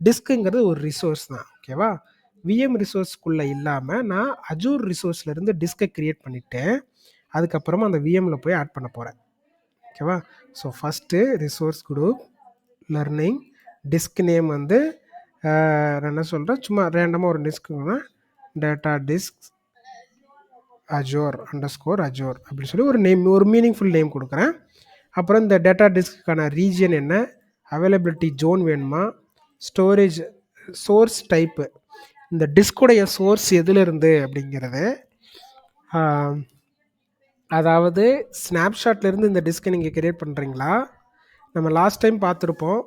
டிஸ்க்குங்கிறது ஒரு ரிசோர்ஸ் தான். ஓகேவா? விஎம் ரிசோர்ஸ்க்குள்ளே இல்லாமல் நான் அஜூர் ரிசோர்ஸ்லேருந்து டிஸ்கை கிரியேட் பண்ணிவிட்டு அதுக்கப்புறமா அந்த விஎம்மில் போய் ஆட் பண்ண போகிறேன். ஓகேவா? So first resource group learning disk name வந்து நான் என்ன சொல்கிறேன், சும்மா ரேண்டமாக ஒரு டிஸ்க்குன்னா டேட்டா டிஸ்க் அஜோர் _அஜோர் அப்படின்னு சொல்லி ஒரு நேம், ஒரு மீனிங்ஃபுல் நேம் கொடுக்குறேன். அப்புறம் இந்த டேட்டா டிஸ்க்குக்கான ரீஜியன் என்ன, அவைலபிலிட்டி ஜோன் வேணுமா, ஸ்டோரேஜ் சோர்ஸ் டைப்பு, இந்த டிஸ்குடைய சோர்ஸ் எதுலேருந்து அப்படிங்கிறது, அதாவது ஸ்னாப்ஷாட்லேருந்து இந்த டிஸ்கை நீங்கள் கிரியேட் பண்ணுறீங்களா. நம்ம லாஸ்ட் டைம் பார்த்துருப்போம்,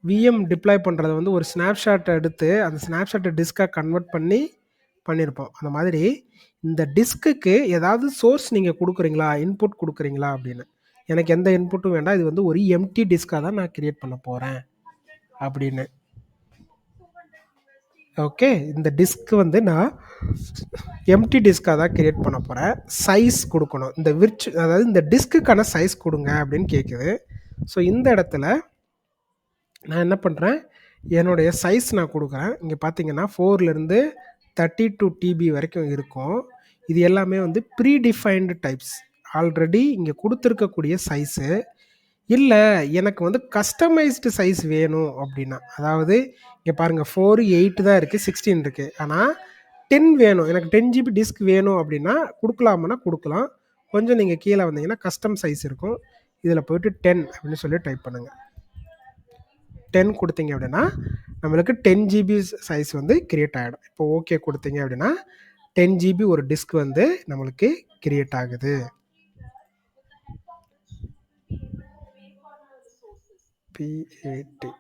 விஎம் டிப்ளாய் பண்ணுறத வந்து ஒரு ஸ்னாப்ஷாட்டை எடுத்து அந்த ஸ்னாப்ஷாட்டை டிஸ்காக கன்வெர்ட் பண்ணியிருப்போம். அந்த மாதிரி இந்த டிஸ்க்குக்கு ஏதாவது சோர்ஸ் நீங்கள் கொடுக்குறீங்களா, இன்புட் கொடுக்குறீங்களா அப்படின்னு. எனக்கு எந்த இன்புட்டும் வேண்டாம், இது வந்து ஒரு எம்டி டிஸ்காக தான் நான் கிரியேட் பண்ண போகிறேன் அப்படின்னு. ஓகே, இந்த டிஸ்க் வந்து நான் எம்டி டிஸ்காக தான் கிரியேட் பண்ண போகிறேன். சைஸ் கொடுக்கணும், இந்த அதாவது இந்த டிஸ்க்குக்கான சைஸ் கொடுங்க அப்படின்னு கேட்குது. ஸோ இந்த இடத்துல நான் என்ன பண்ணுறேன், என்னுடைய சைஸ் நான் கொடுக்குறேன். இங்கே பார்த்தீங்கன்னா 4லேருந்து 32 TB வரைக்கும் இருக்கும். இது எல்லாமே வந்து ப்ரீடிஃபைன்டு டைப்ஸ், ஆல்ரெடி இங்கே கொடுத்துருக்கக்கூடிய சைஸு. இல்லை எனக்கு வந்து கஸ்டமைஸ்டு சைஸ் வேணும் அப்படின்னா, அதாவது இங்கே பாருங்கள் 4, 8 தான் இருக்குது, 16 இருக்குது, ஆனால் 10 வேணும், எனக்கு 10 GB டிஸ்க் வேணும் அப்படின்னா கொடுக்கலாமுன்னா கொடுக்கலாம். கொஞ்சம் நீங்கள் கீழே வந்தீங்கன்னா கஸ்டம் சைஸ் இருக்கும், இதில் போய்ட்டு 10 அப்படின்னு சொல்லி டைப் பண்ணுங்கள். 10 கொடுத்தீங்க அப்படின்னா நம்மளுக்கு 10 GB சைஸ் வந்து கிரியேட் ஆகிடும். இப்போ ஓகே கொடுத்தீங்க அப்படின்னா 10 GB ஒரு டிஸ்க் வந்து நம்மளுக்கு கிரியேட் ஆகுது. P80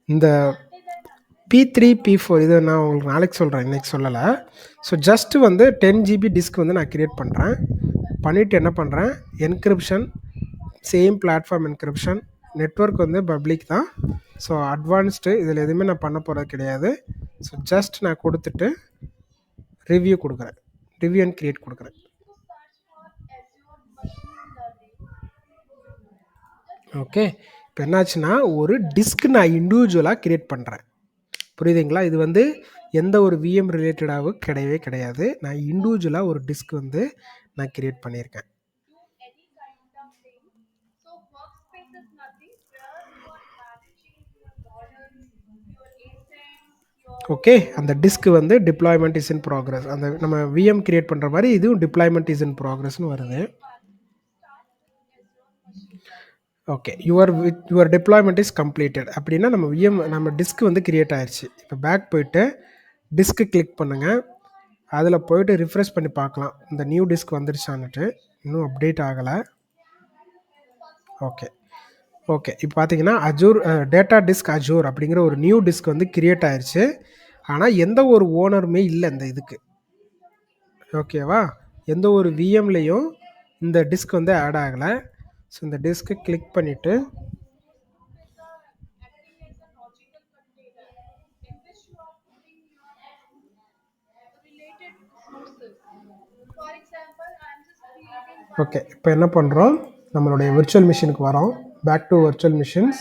இந்த P3 P4 இது நான் உங்களுக்கு நாளைக்கு சொல்கிறேன், இன்றைக்கி சொல்லலை. ஸோ ஜஸ்ட்டு வந்து 10 GB டிஸ்க் வந்து நான் கிரியேட் பண்ணுறேன். பண்ணிவிட்டு என்ன பண்ணுறேன், encryption same platform encryption, network வந்து பப்ளிக் தான். ஸோ அட்வான்ஸ்டு இதில் எதுவுமே நான் பண்ண போகிறது கிடையாது. ஸோ ஜஸ்ட் நான் கொடுத்துட்டு ரிவ்யூ கொடுக்குறேன், ரிவ்யூ அண்ட் கிரியேட் கொடுக்குறேன். ஓகே, இப்போ என்னாச்சுன்னா ஒரு டிஸ்க் நான் இண்டிவிஜுவலாக கிரியேட் பண்ணுறேன். புரியுதுங்களா? இது வந்து எந்த ஒரு விஎம் ரிலேட்டடாகவும் கிடையவே கிடையாது. நான் இண்டிவிஜுவலாக ஒரு டிஸ்க் வந்து நான் கிரியேட் பண்ணியிருக்கேன். ஓகே, அந்த டிஸ்க் வந்து டிப்ளாய்மெண்ட் இஸ் இன் ப்ராக்ரஸ். அந்த நம்ம விஎம் கிரியேட் பண்ணுற மாதிரி இதுவும் டிப்ளாய்மெண்ட் இஸ் இன் ப்ராக்ரஸ்னு வருது. Okay, your deployment is completed அப்படின்னா நம்ம விஎம் நம்ம டிஸ்க் வந்து கிரியேட் ஆயிடுச்சு. இப்போ பேக் போயிட்டு டிஸ்க்கு கிளிக் பண்ணுங்கள். அதில் போயிட்டு ரிஃப்ரெஷ் பண்ணி பார்க்கலாம் இந்த நியூ டிஸ்க் வந்துருச்சான்னுட்டு. இன்னும் அப்டேட் ஆகலை. ஓகே ஓகே, இப்போ பார்த்தீங்கன்னா அஜூர் டேட்டா டிஸ்க் அஜூர் அப்படிங்கிற ஒரு நியூ டிஸ்க் வந்து கிரியேட் ஆயிடுச்சு. ஆனால் எந்த ஒரு ஓனருமே இல்லை இந்த இதுக்கு. ஓகேவா? எந்த ஒரு விஎம்லேயும் இந்த டிஸ்க் வந்து ஆட் ஆகலை. ஸோ இந்த டிஸ்க்கு கிளிக் பண்ணிவிட்டு ஓகே, இப்போ என்ன பண்ணுறோம், நம்மளுடைய விர்ச்சுவல் மிஷினுக்கு வரோம். பேக் டு விர்ச்சுவல் மிஷின்ஸ்,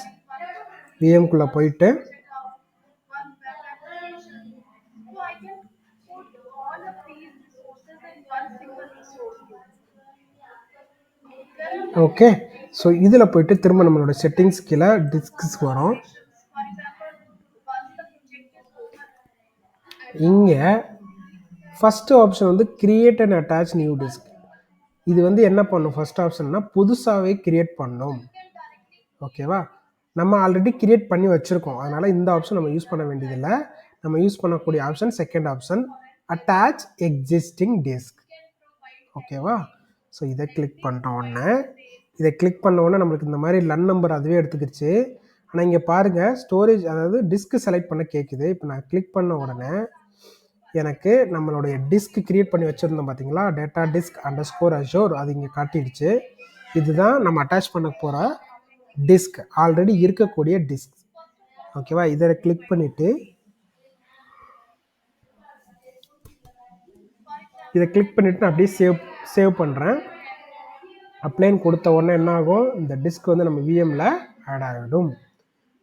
விஎம்குள்ளே போயிட்டு ஓகே, ஸோ இதில் போயிட்டு திரும்ப நம்மளோட செட்டிங்ஸ் கீழே டிஸ்க்ஸ்க்கு வரோம். இங்கே ஃபஸ்ட்டு ஆப்ஷன் வந்து create and attach new disk. இது வந்து என்ன பண்ணும், ஃபஸ்ட் ஆப்ஷன்னா புதுசாகவே கிரியேட் பண்ணணும். ஓகேவா? நம்ம ஆல்ரெடி கிரியேட் பண்ணி வச்சுருக்கோம், அதனால் இந்த ஆப்ஷன் நம்ம யூஸ் பண்ண வேண்டியதில்லை. நம்ம யூஸ் பண்ணக்கூடிய option second option, attach existing disk. ஓகேவா? ஸோ இதை கிளிக் பண்ணிட்ட உடனே நம்மளுக்கு இந்த மாதிரி லன் நம்பர் அதுவே எடுத்துக்கிடுச்சு. ஆனால் இங்கே பாருங்கள் ஸ்டோரேஜ், அதாவது டிஸ்க்கு செலக்ட் பண்ண கேட்குது. இப்போ நான் கிளிக் பண்ண உடனே எனக்கு நம்மளுடைய டிஸ்க் கிரியேட் பண்ணி வச்சுருந்தோம் பார்த்தீங்களா, டேட்டா டிஸ்க் அண்டர்ஸ்கோர் அஷூர், அது இங்கே காட்டிடுச்சு. இதுதான் நம்ம அட்டாச் பண்ண போகிற டிஸ்க், ஆல்ரெடி இருக்கக்கூடிய டிஸ்க். ஓகேவா? இதை கிளிக் பண்ணிவிட்டு நான் அப்படியே சேவ் பண்ணுறேன். அப்ளைன் கொடுத்த உடனே என்ன ஆகும், இந்த டிஸ்க் வந்து நம்ம விஎம்மில் ஆட் ஆகிடும்.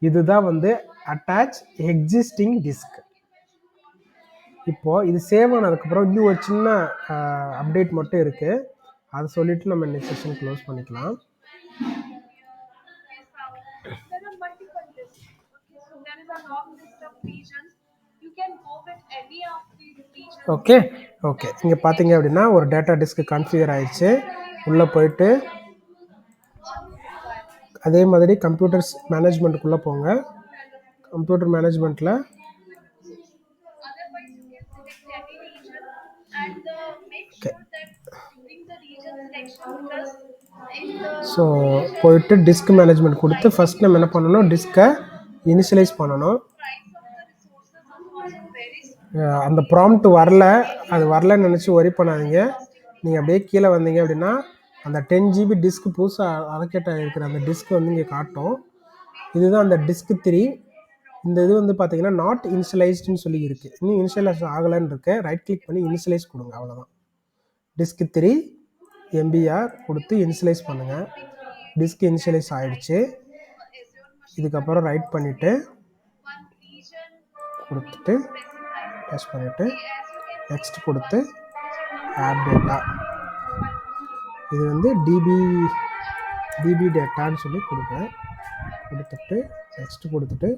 இதுதான் வந்து அட்டாச் எக்ஸிஸ்டிங் டிஸ்க். இப்போது இது சேவ் ஆனதுக்கப்புறம் இன்னும் ஒரு சின்ன அப்டேட் மட்டும் இருக்குது. அதை சொல்லிவிட்டு நம்ம நெக்ஸ்ட் செஷன் க்ளோஸ் பண்ணிக்கலாம். ஓகே ஓகே, இங்கே பார்த்தீங்க அப்படின்னா ஒரு டேட்டா டிஸ்க் கான்ஃபிகர் ஆயிடுச்சு. உள்ளே போயிட்டு அதே மாதிரி கம்ப்யூட்டர்ஸ் மேனேஜ்மெண்ட்டுக்குள்ளே போங்க. கம்ப்யூட்டர் மேனேஜ்மெண்ட்டில் ஓகே, ஸோ போயிட்டு டிஸ்க் மேனேஜ்மெண்ட் கொடுத்து ஃபஸ்ட் நம்ம என்ன பண்ணணும், டிஸ்கை இனிஷியலைஸ் பண்ணணும். அந்த ப்ராம்ப்ட் வரல, அது வரலன்னு நினச்சி ஒரி பண்ணாதீங்க. நீங்கள் அப்படியே கீழே வந்தீங்க அப்படின்னா அந்த 10 GB டிஸ்க் புதுசாக அலோகேட் ஆகிருக்கிற அந்த டிஸ்க் வந்து இங்கே காட்டும். இதுதான் அந்த டிஸ்க் 3. இந்த இது வந்து பார்த்தீங்கன்னா நாட் இனிஷியலைஸ்டுன்னு சொல்லி இருக்குது. இன்னும் இனிஷியலைஸ் ஆகலைன்னு இருக்கு. ரைட் கிளிக் பண்ணி இனிஷியலைஸ் கொடுங்க, அவ்வளோதான். டிஸ்க் 3 MBR கொடுத்து இனிஷியலைஸ் பண்ணுங்கள். டிஸ்க் இனிஷியலைஸ் ஆகிடுச்சு. இதுக்கப்புறம் ரைட் பண்ணிவிட்டு கொடுத்துட்டு டச் பண்ணிவிட்டு நெக்ஸ்ட் கொடுத்து ஆட் டேட்டா, இது வந்து டிபி டேட்டான்னு சொல்லி கொடுக்குறேன். கொடுத்துட்டு நெக்ஸ்ட் கொடுத்துட்டு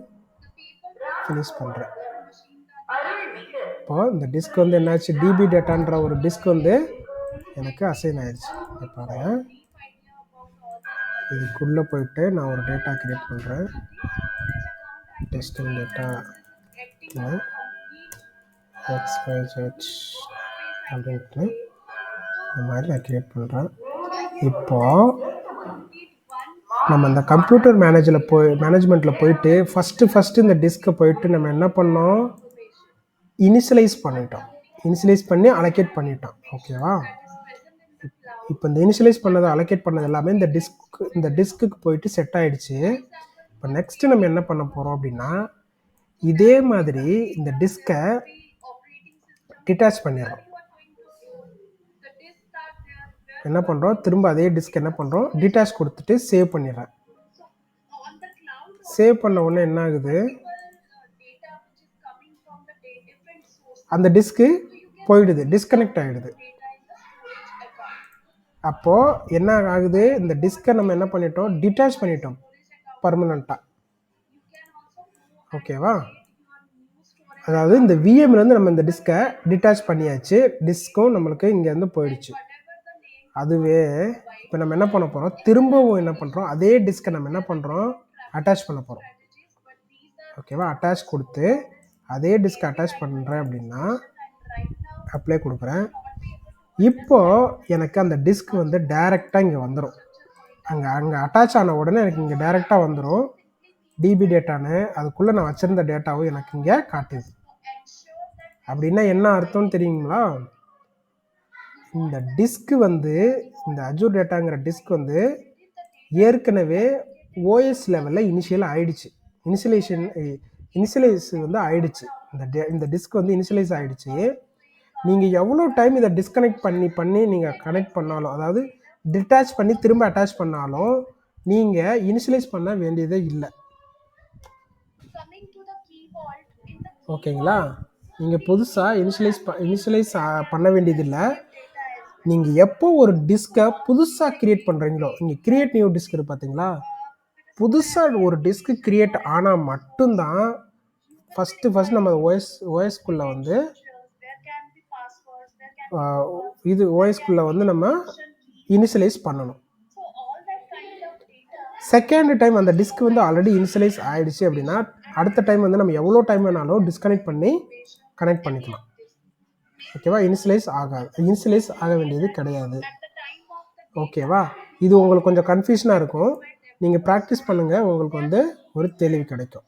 ஃபினிஷ் பண்ணுறேன். இப்போது இந்த டிஸ்க் வந்து என்னாச்சு, டிபி டேட்டான்ற ஒரு டிஸ்க் வந்து எனக்கு அசைன் ஆயிடுச்சு. பாருங்கள், இதுக்குள்ளே போயிட்டு நான் ஒரு டேட்டா கிரியேட் பண்ணுறேன். டெஸ்டிங் டேட்டா XYZ அப்படின்ட்டு இந்த மாதிரி நான் கிரியேட் பண்ணுறேன். இப்போது நம்ம இந்த கம்ப்யூட்டர் மேனேஜ்மெண்ட்டில் போயிட்டு ஃபஸ்ட்டு இந்த டிஸ்க்கை போயிட்டு நம்ம என்ன பண்ணோம், இனிஷியலைஸ் பண்ணிட்டோம். இனிஷியலைஸ் பண்ணி அலோகேட் பண்ணிட்டோம். ஓகேவா? இப்போ இந்த இனிஷியலைஸ் பண்ணதை அலோகேட் பண்ணது எல்லாமே இந்த டிஸ்க்குக்கு போயிட்டு செட் ஆகிடுச்சு. இப்போ நெக்ஸ்ட்டு நம்ம என்ன பண்ண போகிறோம் அப்படின்னா, இதே மாதிரி இந்த டிஸ்கை டிட்டாச் பண்ணிடுறோம். என்ன பண்ணுறோம், திரும்ப அதே டிஸ்க் என்ன பண்ணுறோம், டிட்டாச் கொடுத்துட்டு சேவ் பண்ணிடுறேன். சேவ் பண்ண உடனே என்ன ஆகுது, அந்த டிஸ்க்கு போயிடுது, டிஸ்கனெக்ட் ஆகிடுது. அப்போது என்ன ஆகுது, இந்த டிஸ்கை நம்ம என்ன பண்ணிட்டோம், டிட்டாச் பண்ணிட்டோம் பர்மனெண்ட்டாக. ஓகேவா? அதாவது இந்த விஎம்லேருந்து நம்ம இந்த டிஸ்கை டிட்டாச் பண்ணியாச்சு, டிஸ்க்கும் நம்மளுக்கு இங்கேருந்து போயிடுச்சு. அதுவே இப்போ நம்ம என்ன பண்ண போகிறோம், திரும்பவும் என்ன பண்ணுறோம், அதே டிஸ்கை நம்ம என்ன பண்ணுறோம், அட்டாச் பண்ண போகிறோம். ஓகேவா? அட்டாச் கொடுத்து அதே டிஸ்கை அட்டாச் பண்ணுறேன் அப்படின்னா அப்ளை கொடுக்குறேன். இப்போது எனக்கு அந்த டிஸ்க் வந்து டைரெக்டாக இங்கே வந்துடும். அங்கே அட்டாச் ஆன உடனே எனக்கு இங்கே டைரெக்டாக வந்துடும். டிபி டேட்டான்னு அதுக்குள்ளே நான் வச்சுருந்த டேட்டாவும் எனக்கு இங்கே காட்டுது. அப்படின்னா என்ன அர்த்தம்னு தெரியுங்களா, இந்த டிஸ்க்கு வந்து இந்த அஜூர் டேட்டாங்கிற டிஸ்க் வந்து ஏற்கனவே ஓஎஸ் லெவலில் இனிஷியல் ஆகிடுச்சு. இனிஷியலைஸ் வந்து ஆகிடுச்சு. இந்த டிஸ்க் வந்து இனிஷியலைஸ் ஆகிடுச்சு. நீங்கள் எவ்வளோ டைம் இதை டிஸ்கனெக்ட் பண்ணி நீங்கள் கனெக்ட் பண்ணாலும், அதாவது டிட்டாச் பண்ணி திரும்ப அட்டாச் பண்ணாலும் நீங்கள் இனிஷியலைஸ் பண்ண வேண்டியதே இல்லை. ஓகேங்களா? நீங்கள் புதுசாக இனிஷியலைஸ் பண்ண வேண்டியதில்லை. நீங்கள் எப்போ ஒரு டிஸ்கை புதுசாக க்ரியேட் பண்ணுறீங்களோ, இங்கே க்ரியேட் நியூ டிஸ்க் இருக்குது பார்த்தீங்களா, புதுசாக ஒரு டிஸ்க்கு க்ரியேட் ஆனால் மட்டும்தான் ஃபஸ்ட்டு நம்ம ஓஎஸ்குள்ளே வந்து இது ஓஎஸ்குள்ளே வந்து நம்ம இனிஷியலைஸ் பண்ணணும். செகண்ட் டைம் அந்த டிஸ்க் வந்து ஆல்ரெடி இனிஷியலைஸ் ஆகிடுச்சு அப்படின்னா அடுத்த டைம் வந்து நம்ம எவ்வளோ டைம் வேணாலும் டிஸ்கனெக்ட் பண்ணி கனெக்ட் பண்ணிக்கலாம். ஓகேவா? இனிஷியலைஸ் ஆக வேண்டியது கிடையாது. ஓகேவா? இது உங்களுக்கு கொஞ்சம் கன்ஃபியூஷனாக இருக்கும். நீங்கள் ப்ராக்டிஸ் பண்ணுங்கள், உங்களுக்கு வந்து ஒரு தெளிவு கிடைக்கும்.